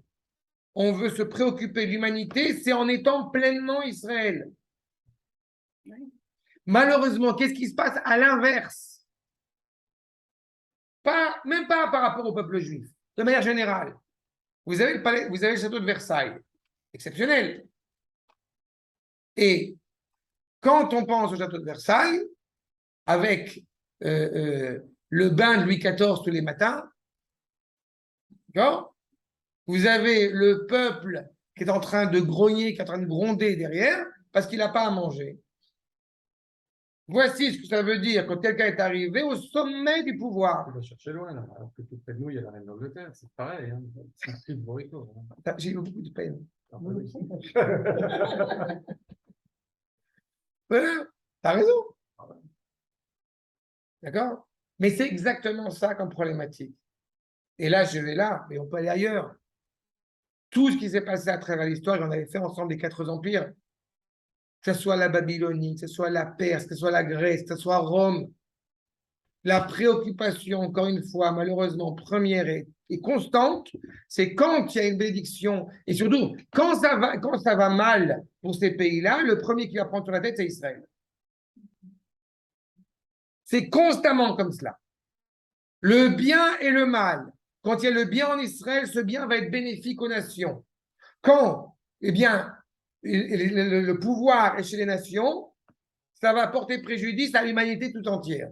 on veut se préoccuper de l'humanité, c'est en étant pleinement Israël. Malheureusement, qu'est-ce qui se passe à l'inverse? Même pas par rapport au peuple juif, de manière générale. Vous avez le château de Versailles, exceptionnel. Et quand on pense au château de Versailles, avec le bain de Louis XIV tous les matins, d'accord, vous avez le peuple qui est en train de grogner, qui est en train de gronder derrière, parce qu'il n'a pas à manger. Voici ce que ça veut dire quand quelqu'un est arrivé au sommet du pouvoir. On va chercher loin, là. Alors que tout près de nous, il y a la reine d'Angleterre. C'est pareil. Hein. C'est plus de Borito. Hein. J'ai eu beaucoup de peine. T'as raison. D'accord? Mais c'est exactement ça comme problématique. Et là, je vais là, mais on peut aller ailleurs. Tout ce qui s'est passé à travers l'histoire, on avait fait ensemble les 4 empires. Que ce soit la Babylonie, que ce soit la Perse, que ce soit la Grèce, que ce soit Rome. La préoccupation, encore une fois, malheureusement, première et constante, c'est quand il y a une bénédiction, et surtout, quand ça va mal pour ces pays-là, le premier qui va prendre sur la tête, c'est Israël. C'est constamment comme cela. Le bien et le mal. Quand il y a le bien en Israël, ce bien va être bénéfique aux nations. Quand, eh bien, le pouvoir est chez les nations, ça va porter préjudice à l'humanité tout entière.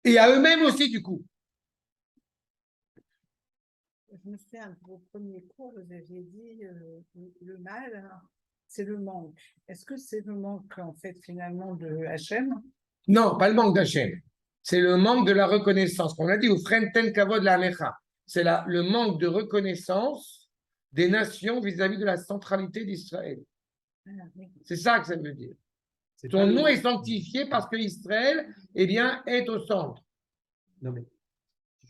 Et à eux-mêmes aussi, du coup. Je me souviens de vos premiers cours, vous aviez dit le mal, c'est le manque. Est-ce que c'est le manque, en fait, finalement, de Hachem? Non, pas le manque d'Hachem. C'est le manque de la reconnaissance. On a dit, ou frenten kavod la amecha. C'est le manque de reconnaissance des nations vis-à-vis de la centralité d'Israël. C'est ça que ça veut dire. Ton nom est sanctifié parce que Israël, eh bien, est au centre. Non, mais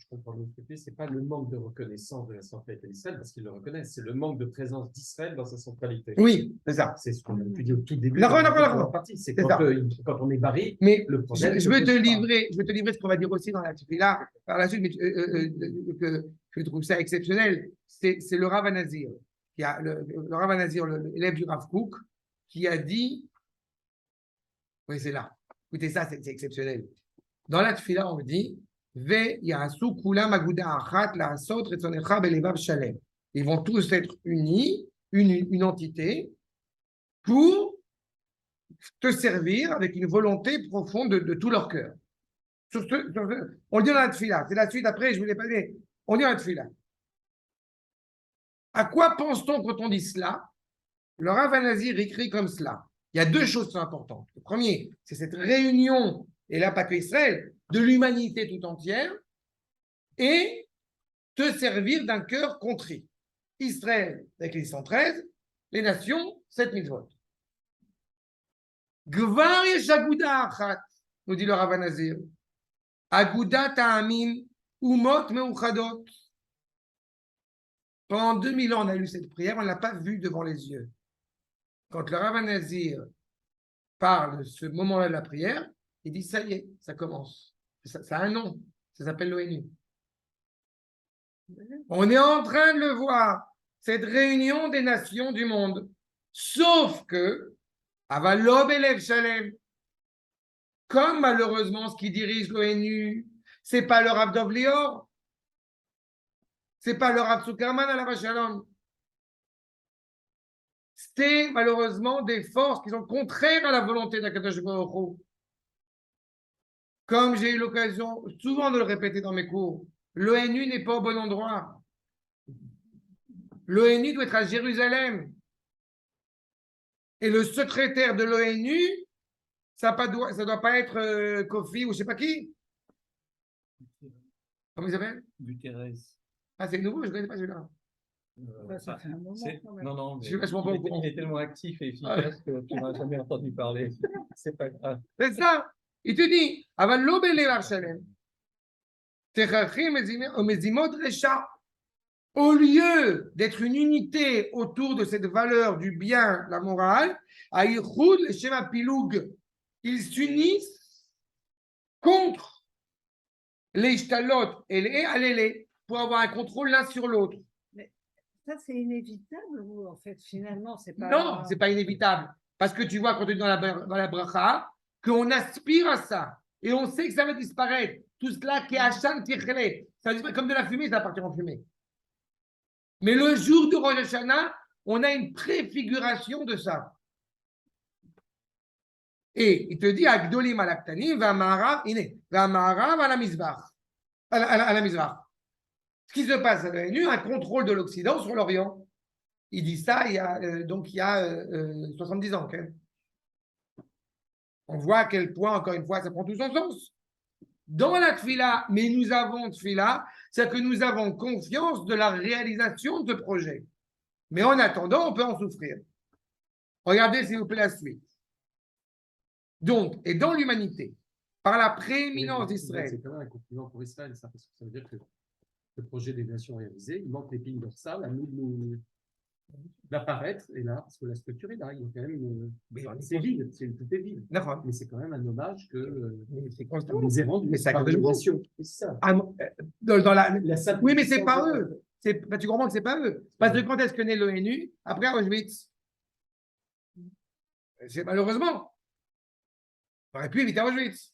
je comprends bien ce que tu dis, c'est pas le manque de reconnaissance de la centralité d'Israël, parce qu'ils le reconnaissent, c'est le manque de présence d'Israël dans sa centralité. Oui, c'est ça. C'est ce qu'on a pu dire au tout début. D'accord. C'est C'est quand, ça. quand on est barré, Mais le problème. je veux te livrer ce qu'on va dire aussi dans la tefila par la suite, mais que je trouve ça exceptionnel. C'est le Rav Nazir, le Rav Nazir, l'élève du Rav Kook, qui a dit, oui, c'est là. Écoutez, ça, c'est exceptionnel. Dans la tefila, on dit, ils vont tous être unis, une entité, pour te servir avec une volonté profonde de tout leur cœur. On le dit dans la tefila. C'est la suite après, je ne vous l'ai pas dit. On dit dans la tefila. À quoi pense-t-on quand on dit cela? Le Rav Nazir écrit comme cela. Il y a deux choses qui sont importantes. Le premier, c'est cette réunion, et là pas que Israël, de l'humanité tout entière, et te servir d'un cœur contrit. Israël avec les 113, les nations, 7 mitzvot. Gvar yesh aguda achat, nous dit le Rav Nazir. Aguda ta'amim umot meuchadot. Pendant 2000 ans, on a lu cette prière, on ne l'a pas vue devant les yeux. Quand le Rav Nazir parle de ce moment-là de la prière, il dit ça y est, ça commence. Ça a un nom, ça s'appelle l'ONU. On est en train de le voir, cette réunion des nations du monde. Sauf que, Avalob Elev Shalem, comme malheureusement ce qui dirige l'ONU, c'est pas le Rav Dov Lior, c'est pas le Rav Zuckerman à la Shalom. C'est malheureusement des forces qui sont contraires à la volonté d'Akadosh Baruch Hu. Comme j'ai eu l'occasion souvent de le répéter dans mes cours, l'ONU n'est pas au bon endroit. L'ONU doit être à Jérusalem. Et le secrétaire de l'ONU, ça ne doit pas être Kofi ou je ne sais pas qui. Comment il s'appelle? Guterres. Ah, c'est nouveau, je ne connais pas celui-là. Ça fait un moment quand même. Non, mais Je suis vachement pas au courant. il est tellement actif et efficace que tu n'as jamais entendu parler. C'est pas grave. C'est ça. Il te dit, Aval lo bele Yerusalem. Techachim mezimot resha. Au lieu d'être une unité autour de cette valeur du bien, la morale, Aïchoud, le Shema Piloug, ils s'unissent contre les Shtalot et les Alélé pour avoir un contrôle l'un sur l'autre. Ça, c'est inévitable ou en fait, finalement, c'est pas. Non, c'est pas inévitable. Parce que tu vois, quand on est dans la bracha, qu'on aspire à ça. Et on sait que ça va disparaître. Tout cela qui est Hachan Tichle. Ça va disparaître comme de la fumée, ça va partir en fumée. Mais le jour de Rosh Hashanah, on a une préfiguration de ça. Et il te dit, Agdolim alaktanim, Vamara, Vamara, à la Mizbach. À la Mizbach. Ce qui se passe à l'ONU, un contrôle de l'Occident sur l'Orient. Il dit ça il y a 70 ans. Okay. On voit à quel point, encore une fois, ça prend tout son sens. Dans la tfila, mais nous avons tfila, c'est que nous avons confiance de la réalisation de ce projet. Mais en attendant, on peut en souffrir. Regardez, s'il vous plaît, la suite. Donc, et dans l'humanité, par la prééminence d'Israël. C'est quand même un compliment pour Israël, ça, parce que ça veut dire que le projet des nations réalisé, il manque l'épine dorsale, à nous d'apparaître, et là, parce que la structure est là, il y a quand même. C'est vide, tout est vide. Mais c'est quand même un hommage que on nous est rendu. Mais ça par les nations. C'est ça. Ah, oui, mais c'est pas eux. Tu comprends que c'est pas eux. Parce que quand est-ce que naît l'ONU? Après Auschwitz. C'est malheureusement. On aurait pu éviter Auschwitz.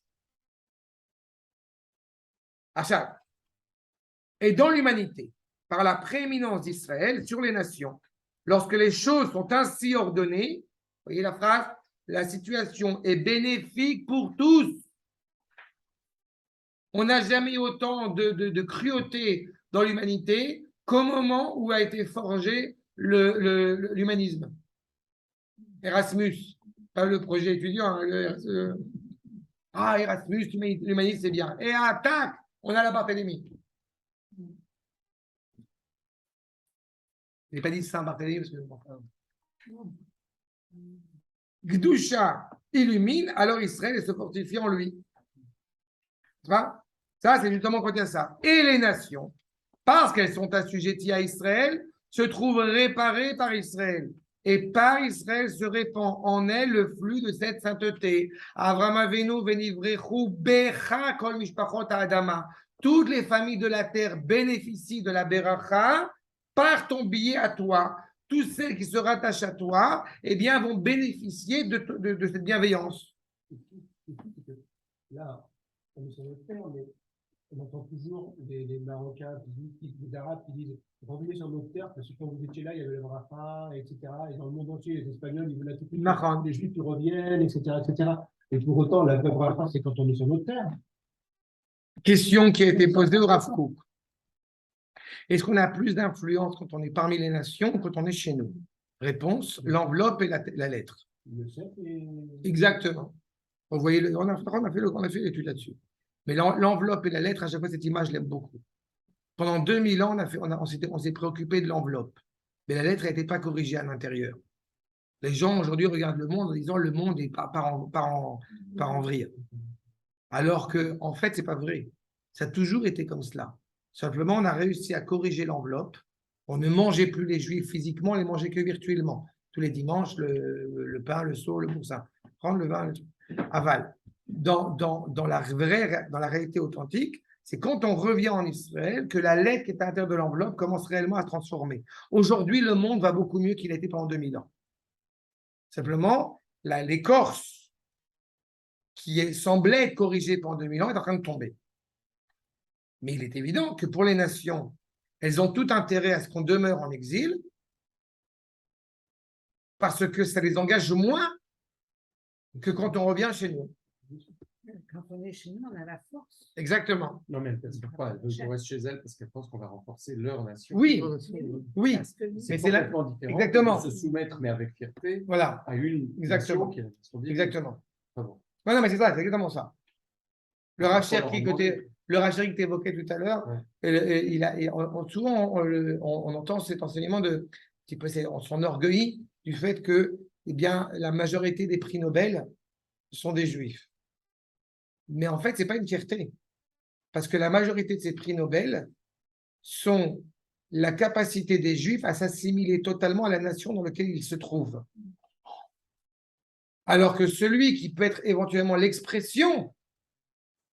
Achat. Et dans l'humanité, par la prééminence d'Israël sur les nations, lorsque les choses sont ainsi ordonnées, vous voyez la phrase, la situation est bénéfique pour tous. On n'a jamais eu autant de cruauté dans l'humanité qu'au moment où a été forgé l'humanisme. Erasmus, pas le projet étudiant. Erasmus, l'humanisme, c'est bien. Et attaque, on a la Barthélemy. Je n'ai pas dit Saint-Barthélemy parce que. Gdusha illumine, alors Israël se fortifie en lui. Tu vois? Ça, c'est justement quand il y a ça. Et les nations, parce qu'elles sont assujetties à Israël, se trouvent réparées par Israël. Et par Israël se répand en elles le flux de cette sainteté. Avram Avinu venivrechu becha kol mishpachot ha'adama. Toutes les familles de la terre bénéficient de la beracha par ton billet à toi. Tous celles qui se rattachent à toi, eh bien, vont bénéficier de cette bienveillance. Là, on est sur notre terre, mais on entend toujours les Marocains, les Arabes qui disent revenez sur notre terre parce que quand vous étiez là, il y avait le Brafa, etc. Et dans le monde entier, les Espagnols, ils veulent tout de suite les Juifs qui reviennent, etc., etc. Et pour autant, la vraie Brafa, c'est quand on est sur notre terre. Question qui a été posée au Rav Kook. Est-ce qu'on a plus d'influence quand on est parmi les nations ou quand on est chez nous? Réponse, l'enveloppe et la lettre. Exactement. Vous voyez, on a fait l'étude là-dessus. Mais l'enveloppe et la lettre, à chaque fois, cette image, je l'aime beaucoup. Pendant 2000 ans, on s'est préoccupé de l'enveloppe. Mais la lettre n'était pas corrigée à l'intérieur. Les gens, aujourd'hui, regardent le monde en disant le monde est pas en vrille. Alors que, en fait, ce n'est pas vrai. Ça a toujours été comme cela. Simplement, on a réussi à corriger l'enveloppe. On ne mangeait plus les Juifs physiquement, on les mangeait que virtuellement. Tous les dimanches, le pain, le seau, le boursin. Prendre le vin, aval. Dans la réalité authentique, c'est quand on revient en Israël que la lettre qui est à l'intérieur de l'enveloppe commence réellement à se transformer. Aujourd'hui, le monde va beaucoup mieux qu'il a été pendant 2000 ans. Simplement, l'écorce qui semblait être corrigée pendant 2000 ans est en train de tomber. Mais il est évident que pour les nations, elles ont tout intérêt à ce qu'on demeure en exil parce que ça les engage moins que quand on revient chez nous. Quand on est chez nous, on a la force. Exactement. Non, mais elles ne pas. Elles veulent qu'on reste chez elles parce qu'elles pensent qu'on va renforcer leur nation. Oui, oui. C'est complètement différent. Exactement. De se soumettre, mais avec fierté, voilà. à une exactement. Nation qui est la nation divine. Exactement. Ah bon. Non, mais c'est ça, c'est exactement ça. Le Racher que tu évoquais tout à l'heure, souvent on entend cet enseignement on s'enorgueillit du fait que eh bien, la majorité des prix Nobel sont des Juifs. Mais en fait, ce n'est pas une fierté. Parce que la majorité de ces prix Nobel sont la capacité des Juifs à s'assimiler totalement à la nation dans laquelle ils se trouvent. Alors que celui qui peut être éventuellement l'expression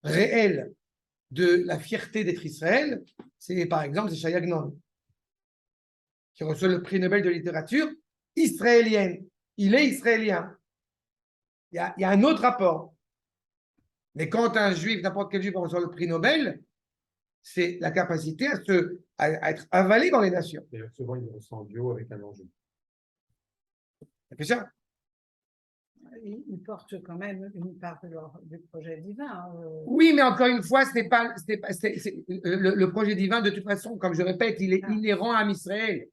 réelle de la fierté d'être Israël, c'est par exemple Shai Agnon, qui reçoit le prix Nobel de littérature israélienne. Il est israélien. Il y a un autre rapport. Mais quand un juif, n'importe quel juif reçoit le prix Nobel, c'est la capacité à être avalé dans les nations. D'ailleurs, souvent, il reçoit en duo avec un enjeu. Ça fait ça. Ils portent quand même une part du projet divin. Oui, mais encore une fois, le projet divin, de toute façon, comme je répète, il est inhérent à Israël.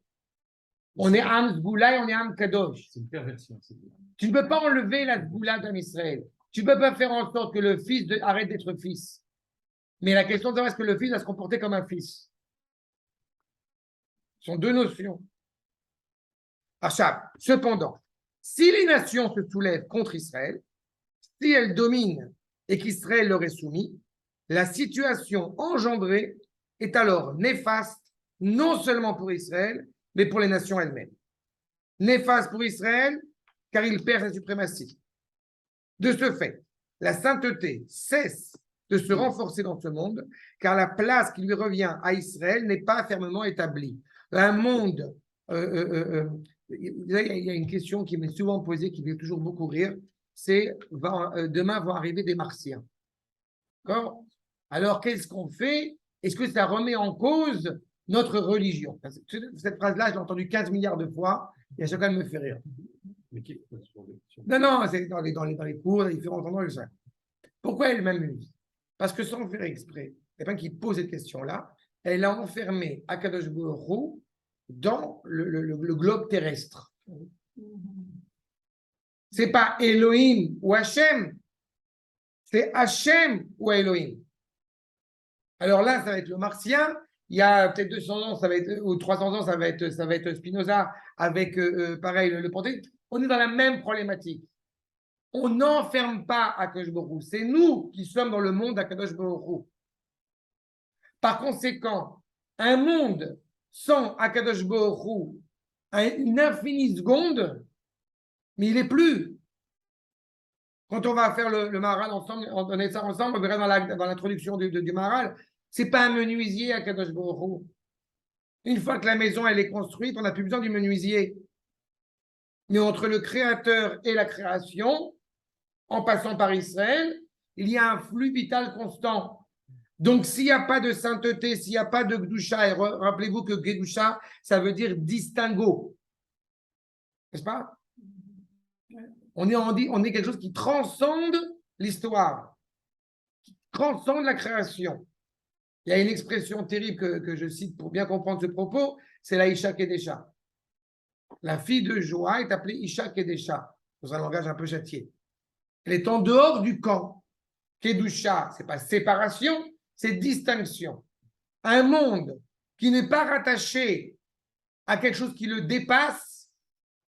On est Am Sgoula et on est Am Kadosh. C'est une perversion. Tu ne peux pas enlever la Sgoula d'Am Israël. Tu ne peux pas faire en sorte que le fils arrête d'être fils. Mais la question de savoir est-ce que le fils va se comporter comme un fils. Ce sont deux notions. Cependant, si les nations se soulèvent contre Israël, si elles dominent et qu'Israël leur est soumis, la situation engendrée est alors néfaste, non seulement pour Israël, mais pour les nations elles-mêmes. Néfaste pour Israël, car il perd sa suprématie. De ce fait, la sainteté cesse de se renforcer dans ce monde, car la place qui lui revient à Israël n'est pas fermement établie. Un monde, il y a une question qui m'est souvent posée, qui fait toujours beaucoup rire, c'est demain vont arriver des Martiens. D'accord ? Alors, qu'est-ce qu'on fait ? Est-ce que ça remet en cause notre religion ? Cette phrase-là, je l'ai entendue 15 milliards de fois, et à chaque fois, elle me fait rire. Non, c'est dans les cours, dans les différents endroits, je sais. Pourquoi elle m'amuse? Parce que sans faire exprès, quelqu'un qui pose cette question-là, elle a enfermé Akadosh Baruch Hu dans le globe terrestre. C'est pas Elohim ou Hachem, c'est Hachem ou Elohim. Alors là, ça va être le martien. Il y a peut-être 200 ans, ça va être, ou 300 ans, ça va être Spinoza avec, pareil, le Panthéon. On est dans la même problématique. On n'enferme pas Akadosh Baruch Hu. C'est nous qui sommes dans le monde d'Akadosh Baruch Hu. Par conséquent, un monde sans Akadosh Baruch Hu a une infinie seconde, mais il n'est plus. Quand on va faire le Maharal ensemble, on est ça ensemble, on verra dans l'introduction du Maharal, ce n'est pas un menuisier Akadosh Baruch Hu. Une fois que la maison elle est construite, on n'a plus besoin du menuisier. Mais entre le créateur et la création, en passant par Israël, il y a un flux vital constant. Donc, s'il n'y a pas de sainteté, s'il n'y a pas de Gdusha, et rappelez-vous que Gdusha, ça veut dire distinguo. N'est-ce pas? On est quelque chose qui transcende l'histoire, qui transcende la création. Il y a une expression terrible que je cite pour bien comprendre ce propos, c'est la Isha Kedesha. La fille de Joa est appelée Isha Kedesha, dans un langage un peu châtié. Elle est en dehors du camp. Kedusha, ce n'est pas séparation, c'est distinction. Un monde qui n'est pas rattaché à quelque chose qui le dépasse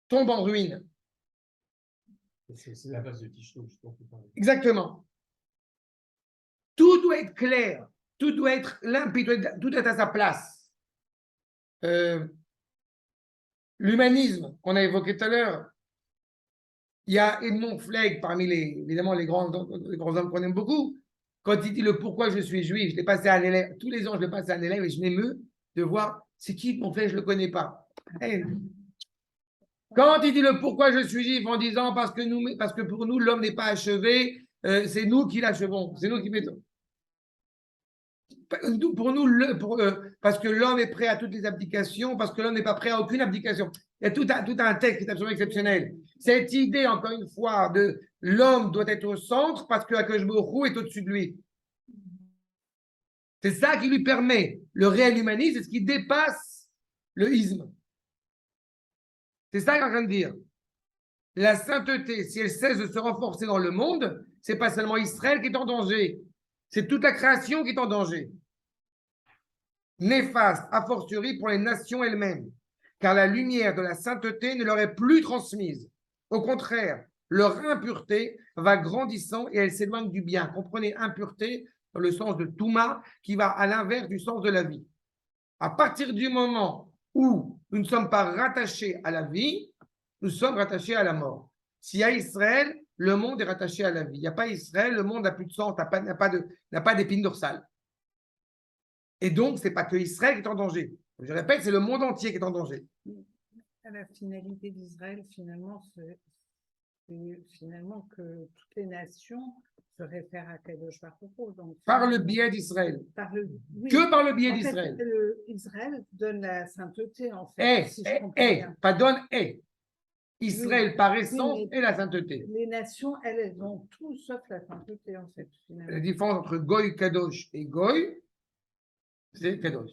tombe en ruine. C'est la base de Tishno, je pense. Exactement. Tout doit être clair, tout doit être limpide, tout doit être à sa place. L'humanisme qu'on a évoqué tout à l'heure, il y a Edmond Flegg, parmi évidemment les grands hommes qu'on aime beaucoup, quand il dit le pourquoi je suis juif, je l'ai passé à un élève, tous les ans je le passe à un élève et je m'émeus de voir c'est qui Edmond Flegg, je ne le connais pas. Quand il dit le pourquoi je suis juif en disant parce que pour nous l'homme n'est pas achevé, c'est nous qui l'achevons, c'est nous qui mettons. Pour nous, parce que l'homme est prêt à toutes les abdications, parce que l'homme n'est pas prêt à aucune abdication. Il y a tout un texte qui est absolument exceptionnel. Cette idée, encore une fois, de l'homme doit être au centre parce que Akadosh Baruch Hu est au-dessus de lui. C'est ça qui lui permet. Le réel humanisme, c'est ce qui dépasse le isme. C'est ça qu'il est en train de dire. La sainteté, si elle cesse de se renforcer dans le monde, c'est pas seulement Israël qui est en danger, c'est toute la création qui est en danger. Néfaste, a fortiori pour les nations elles-mêmes, car la lumière de la sainteté ne leur est plus transmise. Au contraire, leur impureté va grandissant et elle s'éloigne du bien. Comprenez, impureté dans le sens de Touma, qui va à l'inverse du sens de la vie. À partir du moment où nous ne sommes pas rattachés à la vie, nous sommes rattachés à la mort. S'il y a Israël, le monde est rattaché à la vie. Il n'y a pas Israël, le monde n'a plus de sens, n'a pas d'épine dorsale. Et donc, ce n'est pas que Israël qui est en danger. Je répète, c'est le monde entier qui est en danger. La finalité d'Israël, finalement, c'est finalement que toutes les nations se réfèrent à Kadosh Baruch Hu. Par le biais d'Israël. Oui. Que par le biais d'Israël. Israël donne la sainteté, en fait. Pas donne, Israël, oui, par essence, et la sainteté. Les nations, elles ont tout sauf la sainteté, en fait. La différence entre Goy Kadosh et Goy, c'est Kadosh.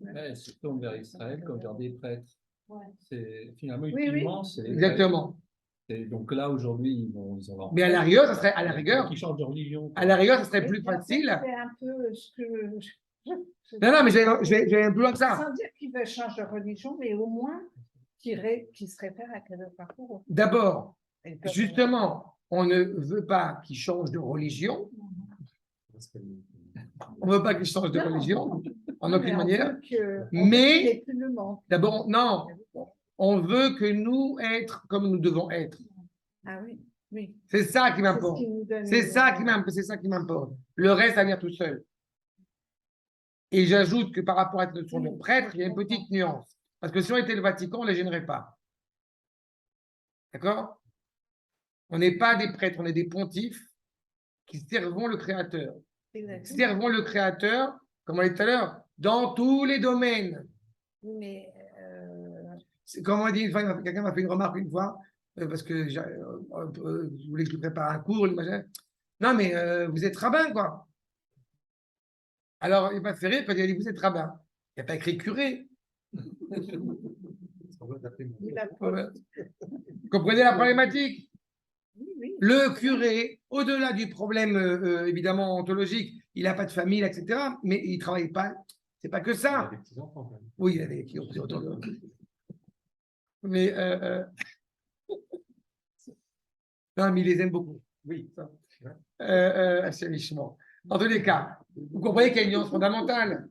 Ouais, se tourne vers Israël comme vers des prêtres. Ouais. C'est finalement utilement, c'est exactement. Et donc là aujourd'hui ils vont mais à la rigueur, ça serait à la rigueur. Qui changent de religion. À la rigueur, ça serait plus facile. C'est un peu ce que. Non, mais je vais un peu loin que ça. Sans dire qu'ils veulent changer de religion, mais au moins qu'ils se réfèrent à Kadosh Baruch Hu. D'abord, justement, on ne veut pas qu'ils changent de religion. On ne veut pas qu'ils changent de religion, en aucune manière. Mais, d'abord, non, on veut que nous être comme nous devons être. Ah oui, oui. C'est ça qui m'importe. C'est ça qui m'importe. Le reste, ça vient tout seul. Et j'ajoute que par rapport à cette notion de prêtre, il y a une petite nuance. Parce que si on était le Vatican, on ne les gênerait pas. D'accord? On n'est pas des prêtres, on est des pontifes qui servons le Créateur. Exactement. Servons le Créateur, comme on l'a dit tout à l'heure, dans tous les domaines. Mais comme on dit, quelqu'un m'a fait une remarque une fois, parce que je voulais que je lui prépare un cours. Non, mais vous êtes rabbin, quoi. Alors, il m'a fait rire quand il a dit vous êtes rabbin. Il n'a pas écrit curé. Vous comprenez la problématique? Oui. Le curé, au-delà du problème évidemment ontologique, il n'a pas de famille, etc. Mais il ne travaille pas. C'est pas que ça. Il a des petits-enfants, quand même. Oui, il a des qui ont autour de mais non, mais il les aime beaucoup. Oui, ça. Assez richement. Dans tous les cas, vous comprenez qu'il y a une nuance fondamentale.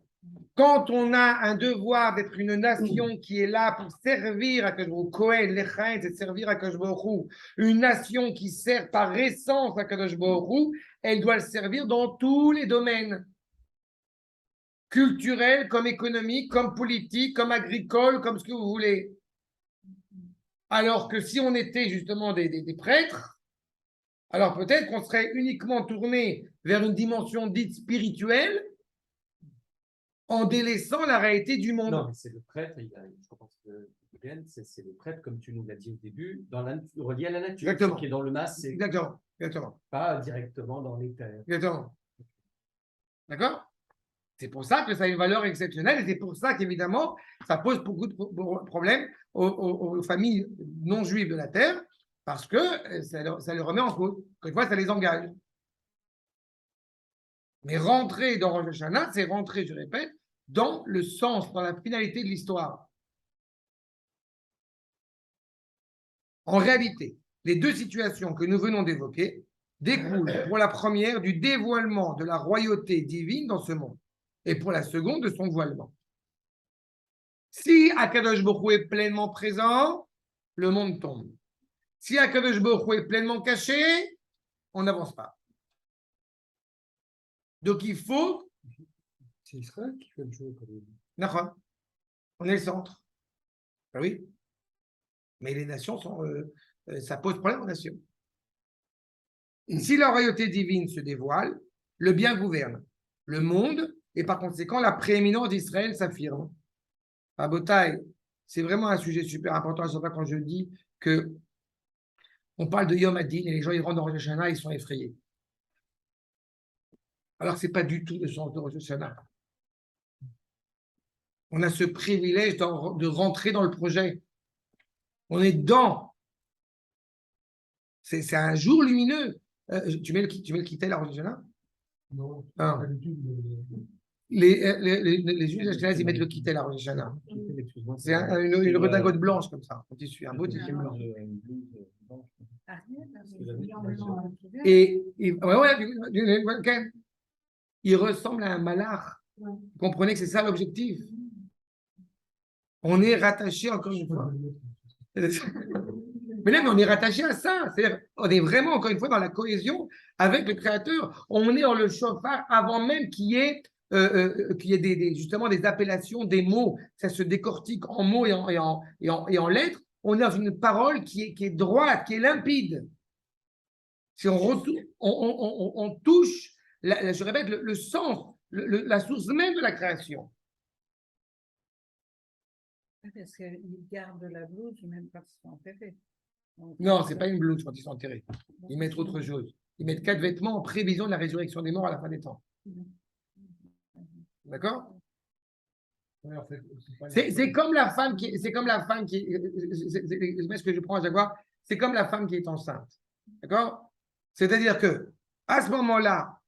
Quand on a un devoir d'être une nation qui est là pour servir à Kadosh Kohen, l'Echaim, c'est de servir à Kadosh Baruch Hu. Une nation qui sert par essence à Kadosh Baruch Hu, elle doit le servir dans tous les domaines. Culturels, comme économiques, comme politiques, comme agricoles, comme ce que vous voulez. Alors que si on était justement des prêtres, alors peut-être qu'on serait uniquement tourné vers une dimension dite spirituelle, en délaissant la réalité du monde. Non, mais c'est le prêtre, je pense que c'est le prêtre, comme tu nous l'as dit au début, relié à la nature. Exactement. Qui est dans le masque, c'est Exactement. pas directement dans les terres. Exactement. D'accord? C'est pour ça que ça a une valeur exceptionnelle et c'est pour ça qu'évidemment, ça pose beaucoup de problèmes aux familles non juives de la terre parce que ça les remet en cause. Une fois, ça les engage. Mais rentrer dans Rosh Hashanah, c'est rentrer, je répète, dans le sens, dans la finalité de l'histoire. En réalité, les deux situations que nous venons d'évoquer découlent pour la première du dévoilement de la royauté divine dans ce monde et pour la seconde de son voilement. Si Akadosh Baruch Hu est pleinement présent, le monde tombe. Si Akadosh Baruch Hu est pleinement caché, on n'avance pas. Donc il faut. C'est Israël qui fait le jeu quand même. D'accord. On est le centre. Ben oui. Mais les nations sont. Ça pose problème aux nations. Si la royauté divine se dévoile, le bien gouverne le monde et par conséquent la prééminence d'Israël s'affirme. À Botaï, c'est vraiment un sujet super important. Je ne sais pas quand je dis que on parle de Yom Hadin et les gens ils rentrent dans Rosh Hashanah, ils sont effrayés. Alors que ce n'est pas du tout le sens de Rosh Hashanah. On a ce privilège de rentrer dans le projet. On est dedans. C'est un jour lumineux. Tu mets le kittel à Rosh Hashanah? Non, Ah. pas du tout. Les juifs ashkénazes, ils mettent le kittel à Rosh Hashanah. C'est une redingote blanche comme ça, un tissu, un beau tissu blanc. Et il ressemble à un malach. Vous comprenez que c'est ça l'objectif. On est rattaché encore une fois. Mais là, on est rattaché à ça. C'est-à-dire, on est vraiment encore une fois dans la cohésion avec le Créateur. On est dans le chauffard avant même qu'il y ait justement des appellations, des mots. Ça se décortique en mots et en lettres. On est dans une parole qui est droite, qui est limpide. Si on touche, je répète, le sens, la source même de la création. Parce qu'ils gardent la blouse même quand ils sont enterrés. Non, ce n'est pas une blouse quand ils sont enterrés. Ils mettent autre chose. Ils mettent 4 vêtements en prévision de la résurrection des morts à la fin des temps. D'accord? C'est comme la femme qui. C'est comme la femme qui. C'est ce que je prends à chaque fois. C'est comme la femme qui est enceinte. D'accord? C'est-à-dire que à ce moment-là,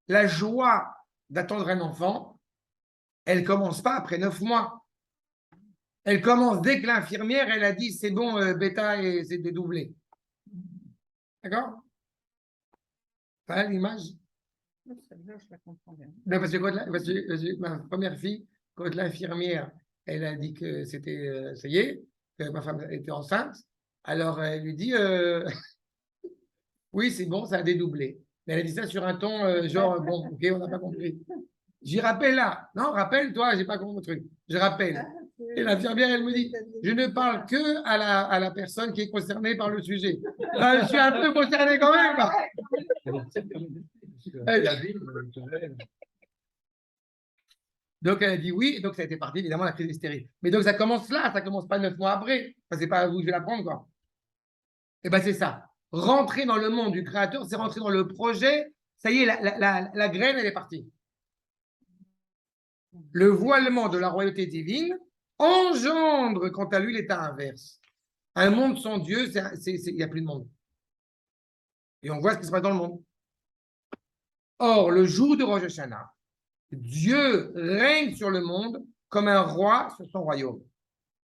la joie d'attendre un enfant, elle ne commence pas après 9 mois. Elle commence dès que l'infirmière, elle a dit c'est bon, bêta, c'est dédoublé. D'accord? Voilà l'image? Je la comprends bien. Parce que ma première fille, quand l'infirmière, elle a dit que c'était, ça y est, que ma femme était enceinte, alors elle lui dit oui, c'est bon, ça a dédoublé. Mais elle a dit ça sur un ton genre bon, ok, on n'a pas compris. J'y rappelle là. Non, rappelle-toi, j'ai pas compris le truc. Je rappelle. Et l'infirmière, elle me dit, je ne parle que à la personne qui est concernée par le sujet. Je suis un peu concerné quand même. Donc, elle a dit oui. Donc, ça a été parti, évidemment, la crise d'hystérie. Mais donc, ça commence là. Ça commence pas 9 mois après. Enfin, c'est pas à vous que je vais l'apprendre, quoi. Et bien, c'est ça. Rentrer dans le monde du Créateur, c'est rentrer dans le projet. Ça y est, la graine, elle est partie. Le voilement de la royauté divine engendre, quant à lui, l'état inverse. Un monde sans Dieu, il n'y a plus de monde. Et on voit ce qui se passe dans le monde. Or, le jour de Rosh Hashanah, Dieu règne sur le monde comme un roi sur son royaume.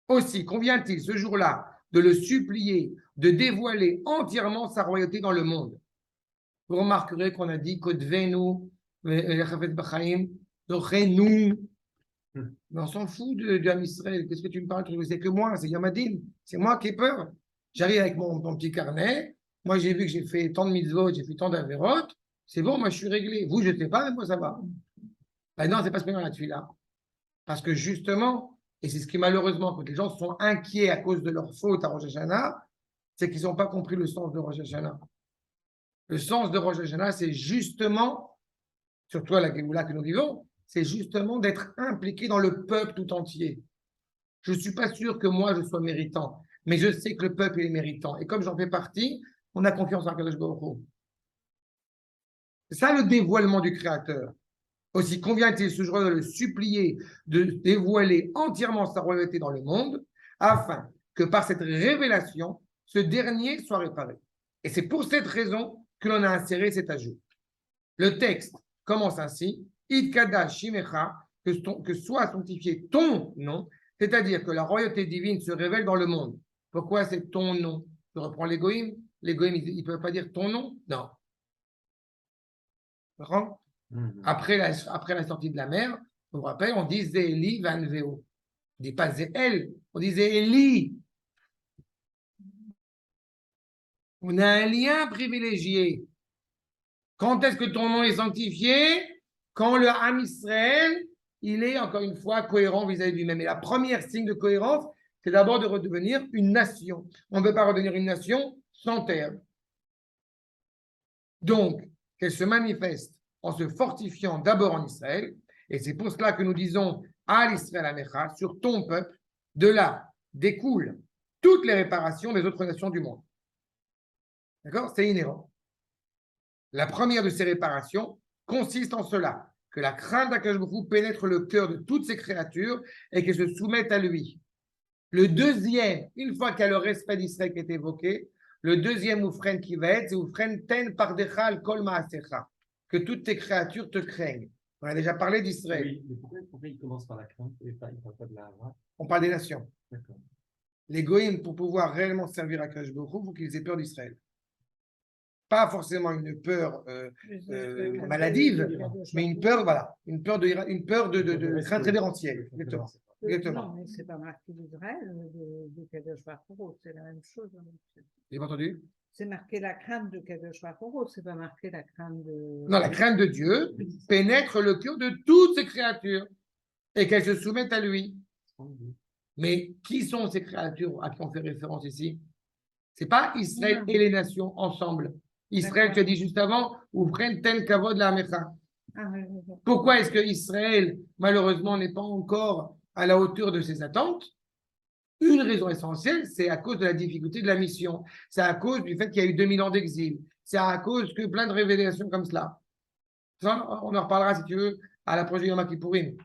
Aussi, convient-il ce jour-là de le supplier de dévoiler entièrement sa royauté dans le monde. Vous remarquerez qu'on a dit Kodvenu nous. Mais on s'en fout de Ham Israël. Qu'est-ce que tu me parles? C'est que moi, c'est Yamadin. C'est moi qui ai peur. J'arrive avec mon petit carnet. Moi, j'ai vu que j'ai fait tant de mitzvot, j'ai fait tant d'avérotes. C'est bon, moi, je suis réglé. Vous, je ne sais pas, mais moi, ça va. Ben non, c'est pas ce que là-dessus là. Parce que justement, et c'est ce qui malheureusement, quand les gens sont inquiets à cause de leur faute à Rosh Hashanah, c'est qu'ils n'ont pas compris le sens de Rosh Hashanah. Le sens de Rosh Hashanah, c'est justement, surtout à la Géoula que nous vivons, c'est justement d'être impliqué dans le peuple tout entier. Je ne suis pas sûr que moi, je sois méritant, mais je sais que le peuple est méritant. Et comme j'en fais partie, on a confiance en Kadosh Baruch Hu. C'est ça le dévoilement du Créateur. Aussi convient-il ce jour de le supplier de dévoiler entièrement sa royauté dans le monde, afin que par cette révélation, ce dernier soit réparé. Et c'est pour cette raison que l'on a inséré cet ajout. Le texte commence ainsi, Itkada Shimecha, que soit sanctifié ton nom, c'est-à-dire que la royauté divine se révèle dans le monde. Pourquoi c'est ton nom? Je reprends l'égoïme. L'égoïme, ils ne peuvent pas dire ton nom? Non. Après la sortie de la mer, vous vous rappelez, on dit Zéli Van Veo. On ne dit pas Zéel, on dit Zéli. On a un lien privilégié. Quand est-ce que ton nom est sanctifié? Quand le Ham Israël, il est encore une fois cohérent vis-à-vis de lui-même. Et la première signe de cohérence, c'est d'abord de redevenir une nation. On ne peut pas redevenir une nation sans terre. Donc, qu'elle se manifeste en se fortifiant d'abord en Israël, et c'est pour cela que nous disons à l'Israël Amecha, sur ton peuple, de là découlent toutes les réparations des autres nations du monde. D'accord? C'est inhérent. La première de ces réparations consiste en cela, que la crainte d'Akadosh Baruch Hu pénètre le cœur de toutes ces créatures et qu'elles se soumettent à lui. Le deuxième, une fois qu'il y a le respect d'Israël qui est évoqué, le deuxième oufren qui va être, c'est oufren ten par dechal kol maasecha, que toutes tes créatures te craignent. On a déjà parlé d'Israël. Oui, mais pourquoi il commence par la crainte et pas, il ne parle pas de la hava? On parle des nations. D'accord. Les goïms, pour pouvoir réellement servir à Akadosh Baruch Hu, il faut qu'ils aient peur d'Israël. Pas forcément une peur maladive, mais une peur, voilà, une peur de crainte révérentielle. Exactement. Non, mais ce n'est pas marqué d'Israël, de Kadosh Baruch Hu, c'est la même chose. J'ai pas entendu? C'est marqué la crainte de Kadosh Baruch Hu, c'est pas marqué la crainte de... Non, la crainte de Dieu pénètre le cœur de toutes ces créatures et qu'elles se soumettent à lui. Mais qui sont ces créatures à qui on fait référence ici? Ce n'est pas Israël et les nations ensemble. Israël, tu as dit juste avant, ou prennent tel kavod la Amecha. Pourquoi est-ce que Israël, malheureusement, n'est pas encore à la hauteur de ses attentes? Une raison essentielle, c'est à cause de la difficulté de la mission. C'est à cause du fait qu'il y a eu 2000 ans d'exil. C'est à cause que plein de révélations comme cela. Ça, on en reparlera, si tu veux, à la prochaine Yom Kippourim,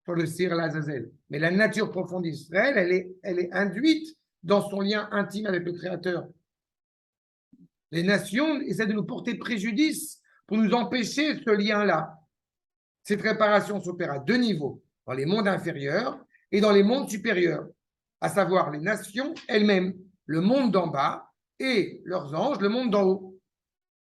sur le Sir l'Azazel. Mais la nature profonde d'Israël, elle est induite dans son lien intime avec le Créateur. Les nations essaient de nous porter préjudice pour nous empêcher ce lien-là. Cette réparation s'opère à deux niveaux, dans les mondes inférieurs et dans les mondes supérieurs, à savoir les nations elles-mêmes, le monde d'en bas et leurs anges, le monde d'en haut.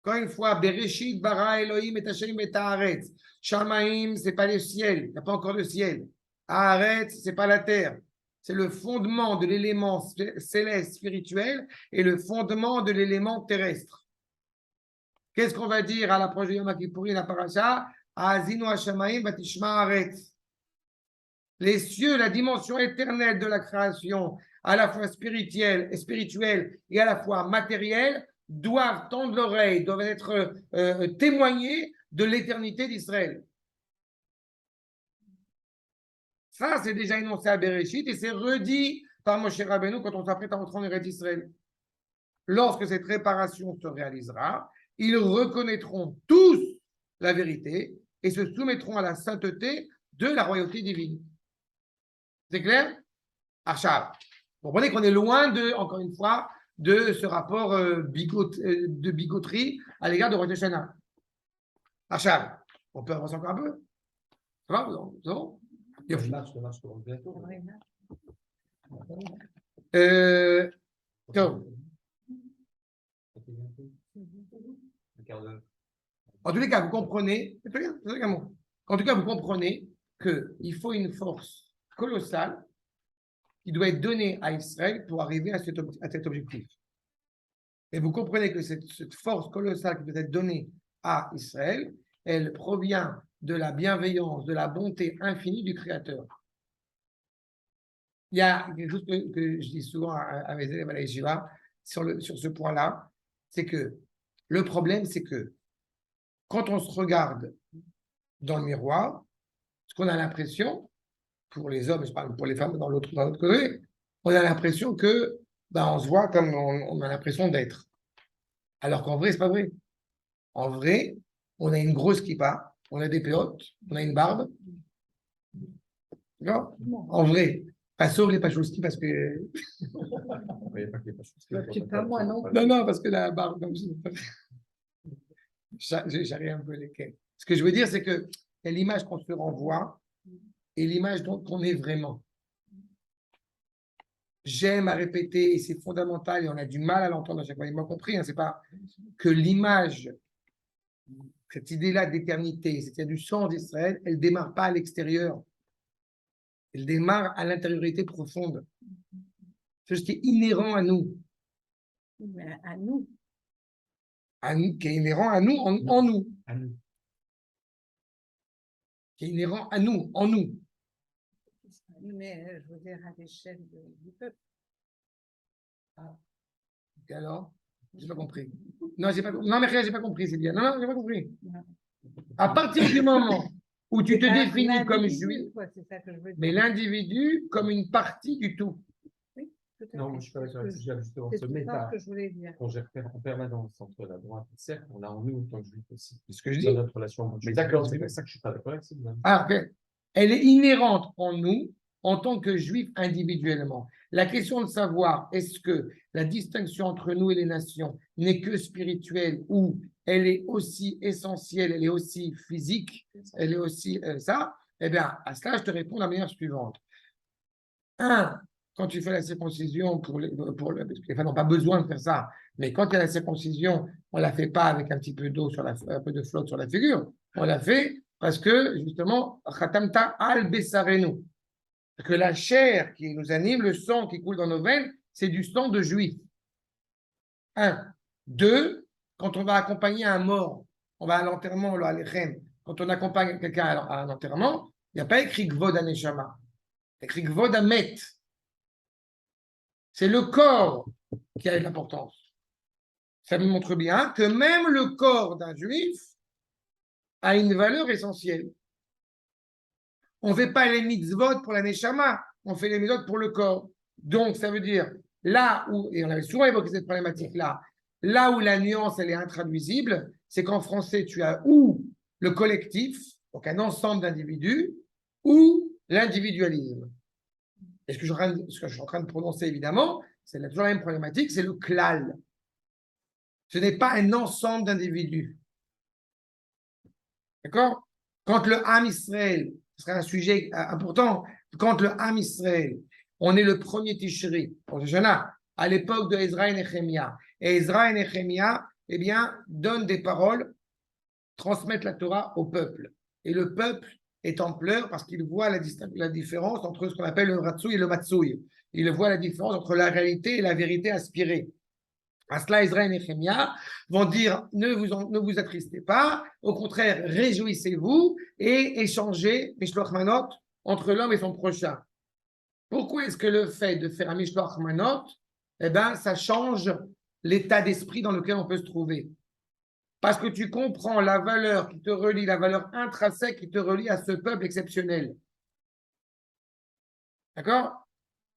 Encore une fois, Bereshit, bara Elohim et Hashem et Haaretz. Shamaim, ce n'est pas le ciel, il n'y a pas encore de ciel. Haaretz, ce n'est pas la terre. C'est le fondement de l'élément céleste spirituel et le fondement de l'élément terrestre. Qu'est-ce qu'on va dire à l'approche de Yom Kippourim, la paracha? Azinu Hashamaim Batishma Haaretz. Les cieux, la dimension éternelle de la création, à la fois spirituelle et à la fois matérielle, doivent tendre l'oreille, doivent être témoignés de l'éternité d'Israël. Ça, c'est déjà énoncé à Bereshit et c'est redit par Moshe Rabbeinu quand on s'apprête à rentrer en Eretz Israël. Lorsque cette réparation se réalisera, ils reconnaîtront tous la vérité et se soumettront à la sainteté de la royauté divine. C'est clair? Achab. Vous comprenez qu'on est loin de, encore une fois, de ce rapport de bigoterie à l'égard de Rosh Hashanah. Achab. On peut avancer encore un peu? Ça va? C'est bon? Je marche pour bientôt. Donc, Un quart d'heure. En tous les cas, vous comprenez, en tout cas, vous comprenez qu'il faut une force colossale qui doit être donnée à Israël pour arriver à cet objectif. Et vous comprenez que cette force colossale qui doit être donnée à Israël, elle provient de la bienveillance, de la bonté infinie du Créateur. Il y a quelque chose que je dis souvent à mes élèves à la Yeshiva sur ce point-là, c'est que le problème, c'est que quand on se regarde dans le miroir, ce qu'on a l'impression, pour les hommes, je parle pour les femmes dans l'autre côté, on a l'impression que on se voit comme on a l'impression d'être. Alors qu'en vrai, c'est pas vrai. En vrai, on a une grosse kippa, on a des péotes, on a une barbe. D'accord? En vrai. Pas sauf les pachowski parce que. Moi non. Non, parce que la barbe, comme j'arrive un peu lesquels. Ce que je veux dire, c'est que l'image qu'on se renvoie et l'image qu'on est vraiment. J'aime à répéter, et c'est fondamental, et on a du mal à l'entendre à chaque fois. Il m'a compris, c'est pas que l'image, cette idée-là d'éternité, c'est-à-dire du sang d'Israël, elle ne démarre pas à l'extérieur. Elle démarre à l'intériorité profonde. C'est ce qui est inhérent à nous. Mais à nous. Qui est inhérent à nous, en nous. À nous. Qui est inhérent à nous, en nous. Mais je veux dire à l'échelle du peuple. Et alors, j'ai pas compris. Non, j'ai pas compris. Non, mais j'ai pas compris, c'est bien. Non, j'ai pas compris. À partir du moment où tu te définis comme juif, c'est ça que je veux dire. Mais l'individu comme une partie du tout. Oui, tout à Non, fait. moi je suis pas d'accord avec ce justement. C'est Ce ça méta que je voulais dire. qu'on gère en permanence entre la droite et le cercle, on l'a en nous en tant que juif aussi. C'est ce que je dis. Dans notre relation. Mais d'accord, c'est pour ça que je suis pas d'accord avec ça. Ah, ok. Elle est inhérente en nous en tant que juifs individuellement. La question de savoir est-ce que la distinction entre nous et les nations n'est que spirituelle ou elle est aussi essentielle, elle est aussi physique, elle est aussi ça, eh bien, à cela, je te réponds de la manière suivante. Quand tu fais la circoncision, les femmes n'ont pas besoin de faire ça, mais quand il y a la circoncision, on ne la fait pas avec un petit peu d'eau, un peu de flotte sur la figure, on la fait parce que, justement, Khatamta al-Besarenu, que la chair qui nous anime, le sang qui coule dans nos veines, c'est du sang de juif. 1. 2, quand on va accompagner un mort, on va à l'enterrement, quand on accompagne quelqu'un à un enterrement, il n'y a pas écrit Gvod Aneshama, il y a écrit Gvod Amet. C'est le corps qui a de l'importance. Ça nous montre bien que même le corps d'un juif a une valeur essentielle. On ne fait pas les mitzvot pour la neshama, on fait les mitzvot pour le corps. Donc, ça veut dire, là où, et on avait souvent évoqué cette problématique-là, là où la nuance, elle est intraduisible, c'est qu'en français, tu as ou le collectif, donc un ensemble d'individus, ou l'individualisme. Et ce que je suis en train de prononcer, évidemment, c'est toujours la même problématique, c'est le klal. Ce n'est pas un ensemble d'individus. D'accord? Quand le Ham Israël, ce sera un sujet important, quand le Ham Israël, on est le premier Tishri, à l'époque de Ezra et Nehemia, et Ezra et Nehemia, eh bien, donnent des paroles, transmettent la Torah au peuple. Et le peuple est en pleurs parce qu'il voit la différence entre ce qu'on appelle le Ratsouille et le Matsouille. Il voit la différence entre la réalité et la vérité aspirée. À cela, Ezra et Nehemia vont dire ne vous attristez pas, au contraire, réjouissez-vous et échangez Mishloach Manot entre l'homme et son prochain. Pourquoi est-ce que le fait de faire un Mishloach Manot, eh ben, ça change l'état d'esprit dans lequel on peut se trouver? Parce que tu comprends la valeur qui te relie, la valeur intrinsèque qui te relie à ce peuple exceptionnel. D'accord?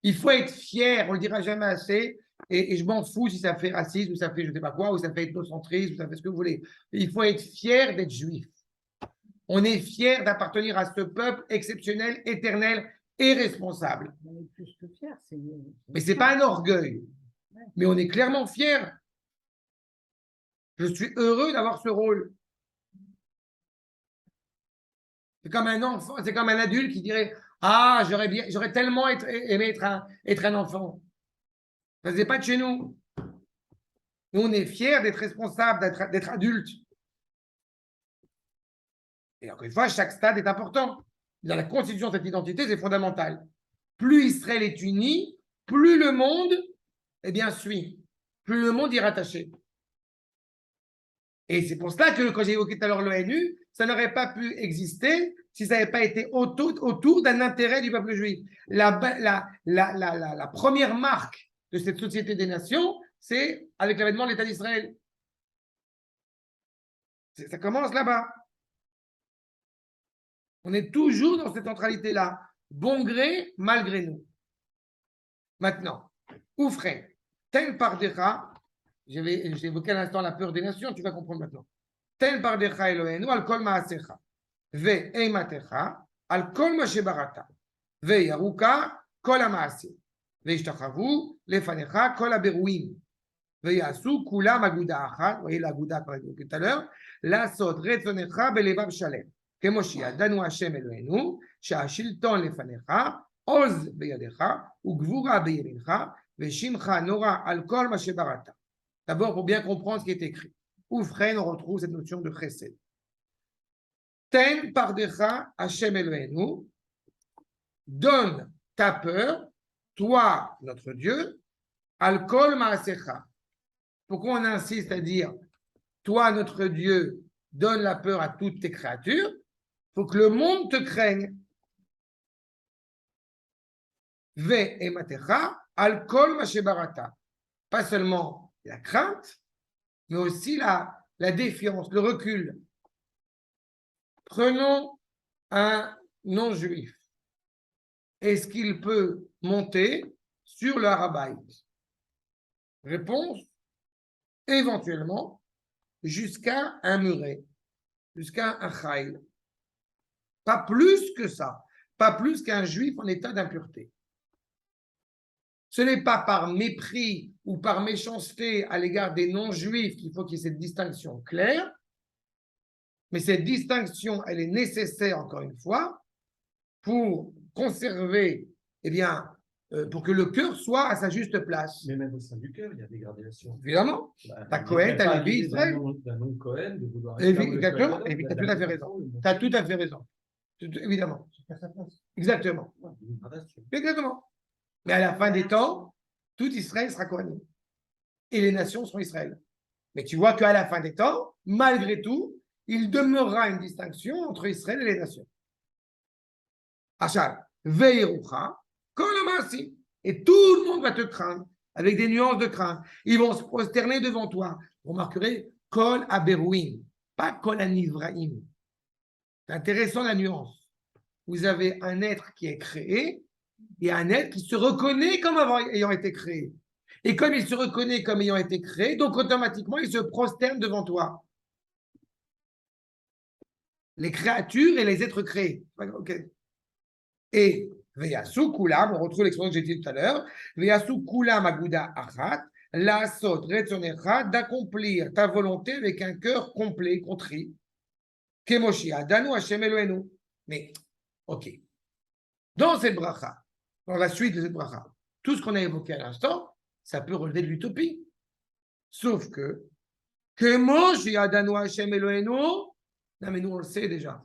Il faut être fier, on ne le dira jamais assez, et je m'en fous si ça fait racisme, ou ça fait je ne sais pas quoi, ou ça fait ethnocentrisme, ou ça fait ce que vous voulez. Il faut être fier d'être juif. On est fier d'appartenir à ce peuple exceptionnel, éternel et responsable. On est plus que fier. Mais ce n'est pas un orgueil. Mais on est clairement fier. Je suis heureux d'avoir ce rôle. C'est comme un enfant, c'est comme un adulte qui dirait ah, j'aurais tellement aimé être un enfant. Ça ne faisait pas de chez nous. Nous, on est fiers d'être responsables, d'être adultes. Et encore une fois, chaque stade est important. Dans la constitution de cette identité, c'est fondamental. Plus Israël est uni, plus le monde suit. Plus le monde y est rattaché. Et c'est pour cela que, quand j'ai évoqué tout à l'heure l'ONU, ça n'aurait pas pu exister si ça n'avait pas été autour d'un intérêt du peuple juif. La première marque de cette société des nations, c'est avec l'avènement de l'État d'Israël. Ça commence là-bas. On est toujours dans cette centralité-là. Bon gré, malgré nous. Maintenant, Oufren, tel par Decha, j'ai évoqué à l'instant la peur des nations, tu vas comprendre maintenant. Tel par Decha Eloheinu, al kol ma'asecha, ve eimatecha, al kol ma shebarata, ve yaruka, kol ha'maase, ve ishtachavu, lefanecha, kol ha'beruim, ve yasu, kulam aguda achat, vous voyez l'aguda qu'on a dit tout à l'heure, la sot retzonecha belevav shalem, כמו שידענו השם אלוהינו, שהשלטון לפניך, עוז בידיך, וגבורה בימינך, ושמך נורא על כל מה שבראת. D'abord, pour bien comprendre ce qui est écrit. Oufren, on retrouve cette notion de chesed. Ten pardecha Hashem Eloheinu, donne ta peur, toi, notre Dieu, al kol ma'asecha. Pourquoi on insiste à dire, toi, notre Dieu, donne la peur à toutes tes créatures? Il faut que le monde te craigne. Ve ematecha al kol ma shebarata. Pas seulement la crainte, mais aussi la défiance, le recul. Prenons un non-juif. Est-ce qu'il peut monter sur le Harabaït? Réponse, éventuellement, jusqu'à un muret, jusqu'à un chayl. Pas plus que ça, pas plus qu'un juif en état d'impureté. Ce n'est pas par mépris ou par méchanceté à l'égard des non-juifs qu'il faut qu'il y ait cette distinction claire, mais cette distinction, elle est nécessaire, encore une fois, pour conserver, pour que le cœur soit à sa juste place. Mais même au sein du cœur, il y a des gradations. Évidemment. Ta Cohen, tu as Lévi, Israël. D'un nom de Cohen, de vouloir. Exactement, tu as tout à fait raison. Tu as tout à fait raison. Évidemment. Exactement. Exactement. Mais à la fin des temps, tout Israël sera Kohanim. Et les nations seront Israël. Mais tu vois qu'à la fin des temps, malgré tout, il demeurera une distinction entre Israël et les nations. Achal, Veirucha, Kolomasi. Et tout le monde va te craindre, avec des nuances de crainte. Ils vont se prosterner devant toi. Vous remarquerez, Kol Aberouim, pas Kol Anivraim. C'est intéressant la nuance. Vous avez un être qui est créé et un être qui se reconnaît comme ayant été créé. Et comme il se reconnaît comme ayant été créé, donc automatiquement, il se prosterne devant toi. Les créatures et les êtres créés. Okay. Et Veyasu Kulam, on retrouve l'expression que j'ai dit tout à l'heure, Veyasu Kulam Aguda Achat, la sot retzonecha, d'accomplir ta volonté avec un cœur complet, contrit. Kemoshi Adanu Hashem Eloheinu. Mais, ok. Dans cette bracha, dans la suite de cette bracha, tout ce qu'on a évoqué à l'instant, ça peut relever de l'utopie. Sauf que Kemoshi Adanu Hashem Eloheinu, non mais nous on le sait déjà.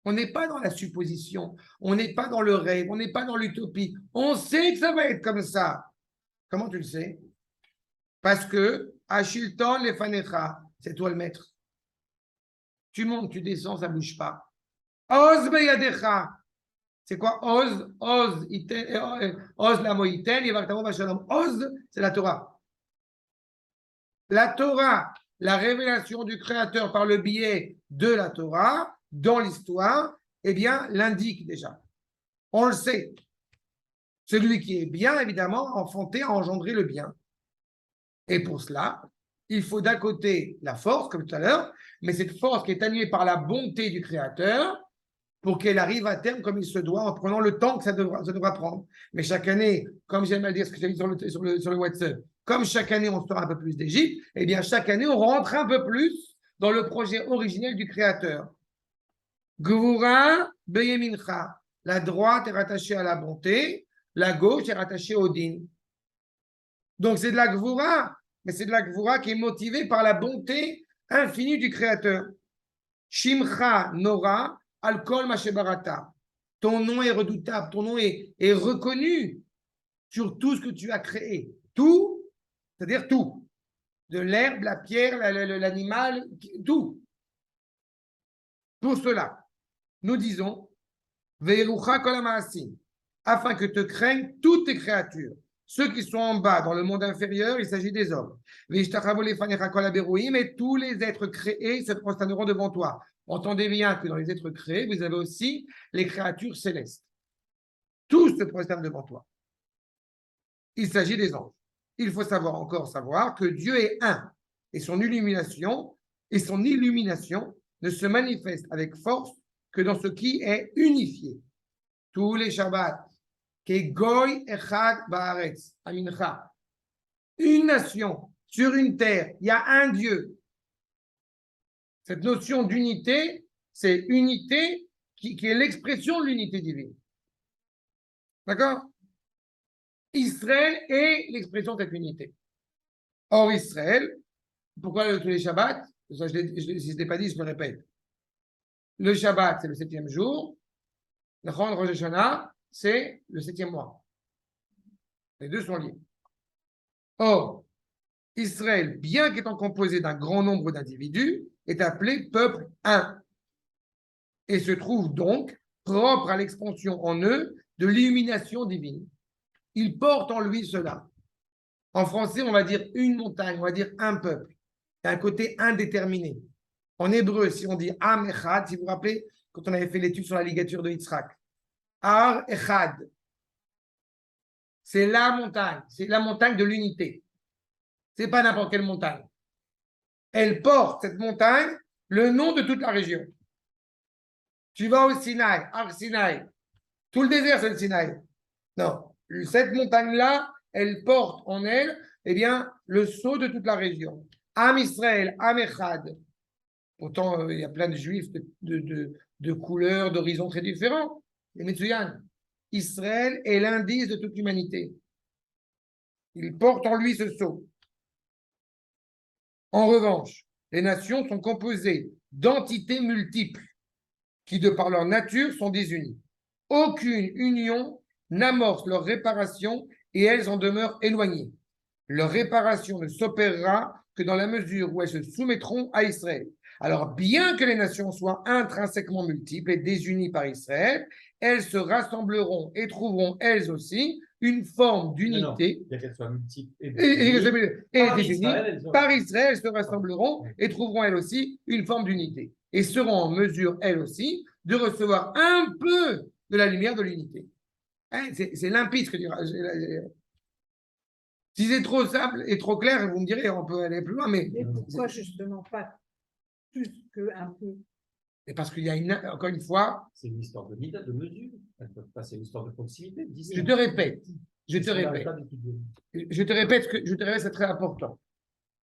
On n'est pas dans la supposition, on n'est pas dans le rêve, on n'est pas dans l'utopie. On sait que ça va être comme ça. Comment tu le sais? Parce que Ashilton Lefanecha, c'est toi le maître. Tu montes, tu descends, ça ne bouge pas. Oz beyadecha. C'est quoi Oz? Oz la moïten, yevartamo bashalom. Oz, c'est la Torah. La Torah, la révélation du Créateur par le biais de la Torah, dans l'histoire, l'indique déjà. On le sait. Celui qui est bien, évidemment, enfanté a engendré le bien. Et pour cela, il faut d'un côté la force, comme tout à l'heure, mais cette force qui est animée par la bonté du Créateur, pour qu'elle arrive à terme comme il se doit, en prenant le temps que ça devra prendre. Mais chaque année, comme j'aime à le dire, ce que j'ai dit sur le WhatsApp, comme chaque année on sort un peu plus d'Égypte, chaque année on rentre un peu plus dans le projet originel du Créateur. Gvura beyemincha, la droite est rattachée à la bonté, la gauche est rattachée au din. Donc c'est de la Gvura, mais c'est de la Gvura qui est motivée par la bonté infinie du Créateur. Shimcha Nora Alkol Mashebarata. Ton nom est redoutable, ton nom est reconnu sur tout ce que tu as créé. Tout, c'est-à-dire tout. De l'herbe, la pierre, l'animal, tout. Tout cela. Nous disons, Ve'erucha kol ha'ma'asim, afin que te craignent toutes tes créatures. Ceux qui sont en bas, dans le monde inférieur, il s'agit des hommes. Ve'ishtachavu lefanecha kol haberuim, et tous les êtres créés se prosterneront devant toi. Entendez bien que dans les êtres créés, vous avez aussi les créatures célestes. Tous se prosternent devant toi. Il s'agit des anges. Il faut savoir que Dieu est un, et son illumination ne se manifeste avec force que dans ce qui est unifié. Tous les Shabbats, Kegoy Echad Baaretz, Amincha, une nation sur une terre, il y a un Dieu. Cette notion d'unité, c'est unité qui est l'expression de l'unité divine. D'accord? Israël est l'expression de cette unité. Or, Israël, pourquoi tous les Shabbats? Ça, si je ne l'ai pas dit, je me répète. Le Shabbat, c'est le 7e jour. Le Rosh Hashanah, c'est le 7e mois. Les deux sont liés. Or, Israël, bien qu'étant composé d'un grand nombre d'individus, est appelé peuple un. Et se trouve donc propre à l'expansion en eux de l'illumination divine. Il porte en lui cela. En français, on va dire une montagne, on va dire un peuple. Il y a un côté indéterminé. En hébreu, si on dit Am Echad, si vous vous rappelez, quand on avait fait l'étude sur la ligature de Yitzhak, Ar Echad, c'est la montagne de l'unité. Ce n'est pas n'importe quelle montagne. Elle porte, cette montagne, le nom de toute la région. Tu vas au Sinaï, Ar Sinaï, tout le désert, c'est le Sinaï. Non, cette montagne-là, elle porte en elle, eh bien, le sceau de toute la région. Am Israël, Am Echad. Pourtant, il y a plein de juifs de couleurs, d'horizons très différents. Les Metsuyan. Israël est l'indice de toute l'humanité. Il porte en lui ce sceau. En revanche, les nations sont composées d'entités multiples qui, de par leur nature, sont désunies. Aucune union n'amorce leur réparation et elles en demeurent éloignées. Leur réparation ne s'opérera que dans la mesure où elles se soumettront à Israël. Alors, bien que les nations soient intrinsèquement multiples et désunies par Israël, elles se rassembleront et trouveront elles aussi une forme d'unité. Bien qu'elles soient multiples et désunies par Israël, elles se rassembleront et trouveront elles aussi une forme d'unité. Et seront en mesure, elles aussi, de recevoir un peu de la lumière de l'unité. Hein, c'est limpide ce que dire. Si c'est trop simple et trop clair, vous me direz, on peut aller plus loin. Mais pourquoi justement pas plus qu'un peu? Et parce qu'il y a encore une fois. C'est une histoire de mesure. C'est une histoire de proximité. Je te répète, c'est très important.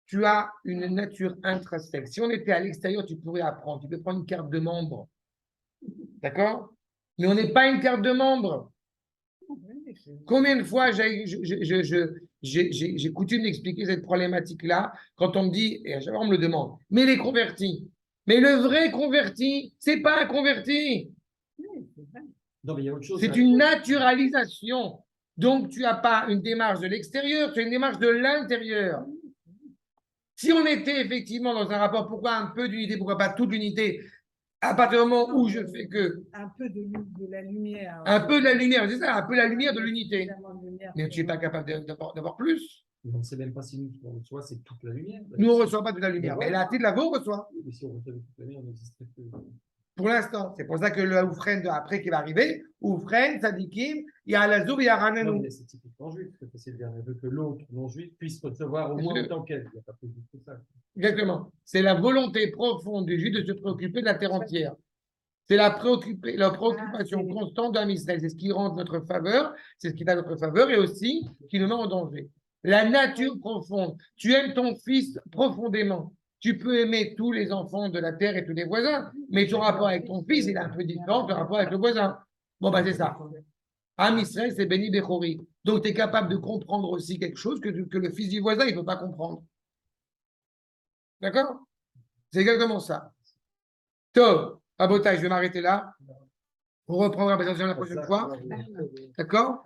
Tu as une nature intrinsèque. Si on était à l'extérieur, tu pourrais apprendre. Tu peux prendre une carte de membre. D'accord? Mais on n'est pas une carte de membre. Combien de fois j'ai coutume d'expliquer cette problématique-là quand on me dit, et à chaque fois on me le demande, mais les convertis. Mais le vrai converti, c'est pas un converti. Non, mais il y a autre chose. C'est une naturalisation. Donc, tu n'as pas une démarche de l'extérieur, tu as une démarche de l'intérieur. Si on était effectivement dans un rapport, pourquoi un peu d'unité, pourquoi pas toute l'unité, à partir du moment où je fais que. Un peu de la lumière. Un peu de la lumière, c'est ça, un peu la lumière de l'unité. Mais tu n'es pas capable d'avoir plus. On ne sait même pas si nous, on reçoit, c'est toute la lumière. Nous, on ne reçoit pas toute la lumière. Mais la de la on reçoit. Mais si on reçoit toute la lumière, on n'existerait plus. Pour l'instant, c'est pour ça que le Oufren après qui va arriver, Oufren, Sadikim, il y a la Zoub, il y a Ranenou. C'est typiquement juif, c'est le dernier vœu que l'autre non-juif puisse recevoir au moins autant qu'elle. Il n'y a pas plus que ça. Exactement. C'est la volonté profonde du juif de se préoccuper de la terre entière. C'est la préoccupation constante d'un Israël. C'est ce qui rend notre faveur, c'est ce qui est à notre faveur et aussi qui nous met en danger. La nature profonde. Tu aimes ton fils profondément. Tu peux aimer tous les enfants de la terre et tous les voisins, mais ton rapport avec ton fils, il est un peu différent de ton rapport avec le voisin. Bon, c'est ça. Am Israël, c'est Béni Bechori. Donc, tu es capable de comprendre aussi quelque chose que le fils du voisin, il ne peut pas comprendre. D'accord? C'est exactement ça. Top, Abotai, je vais m'arrêter là. On reprendra la présentation la prochaine fois. D'accord?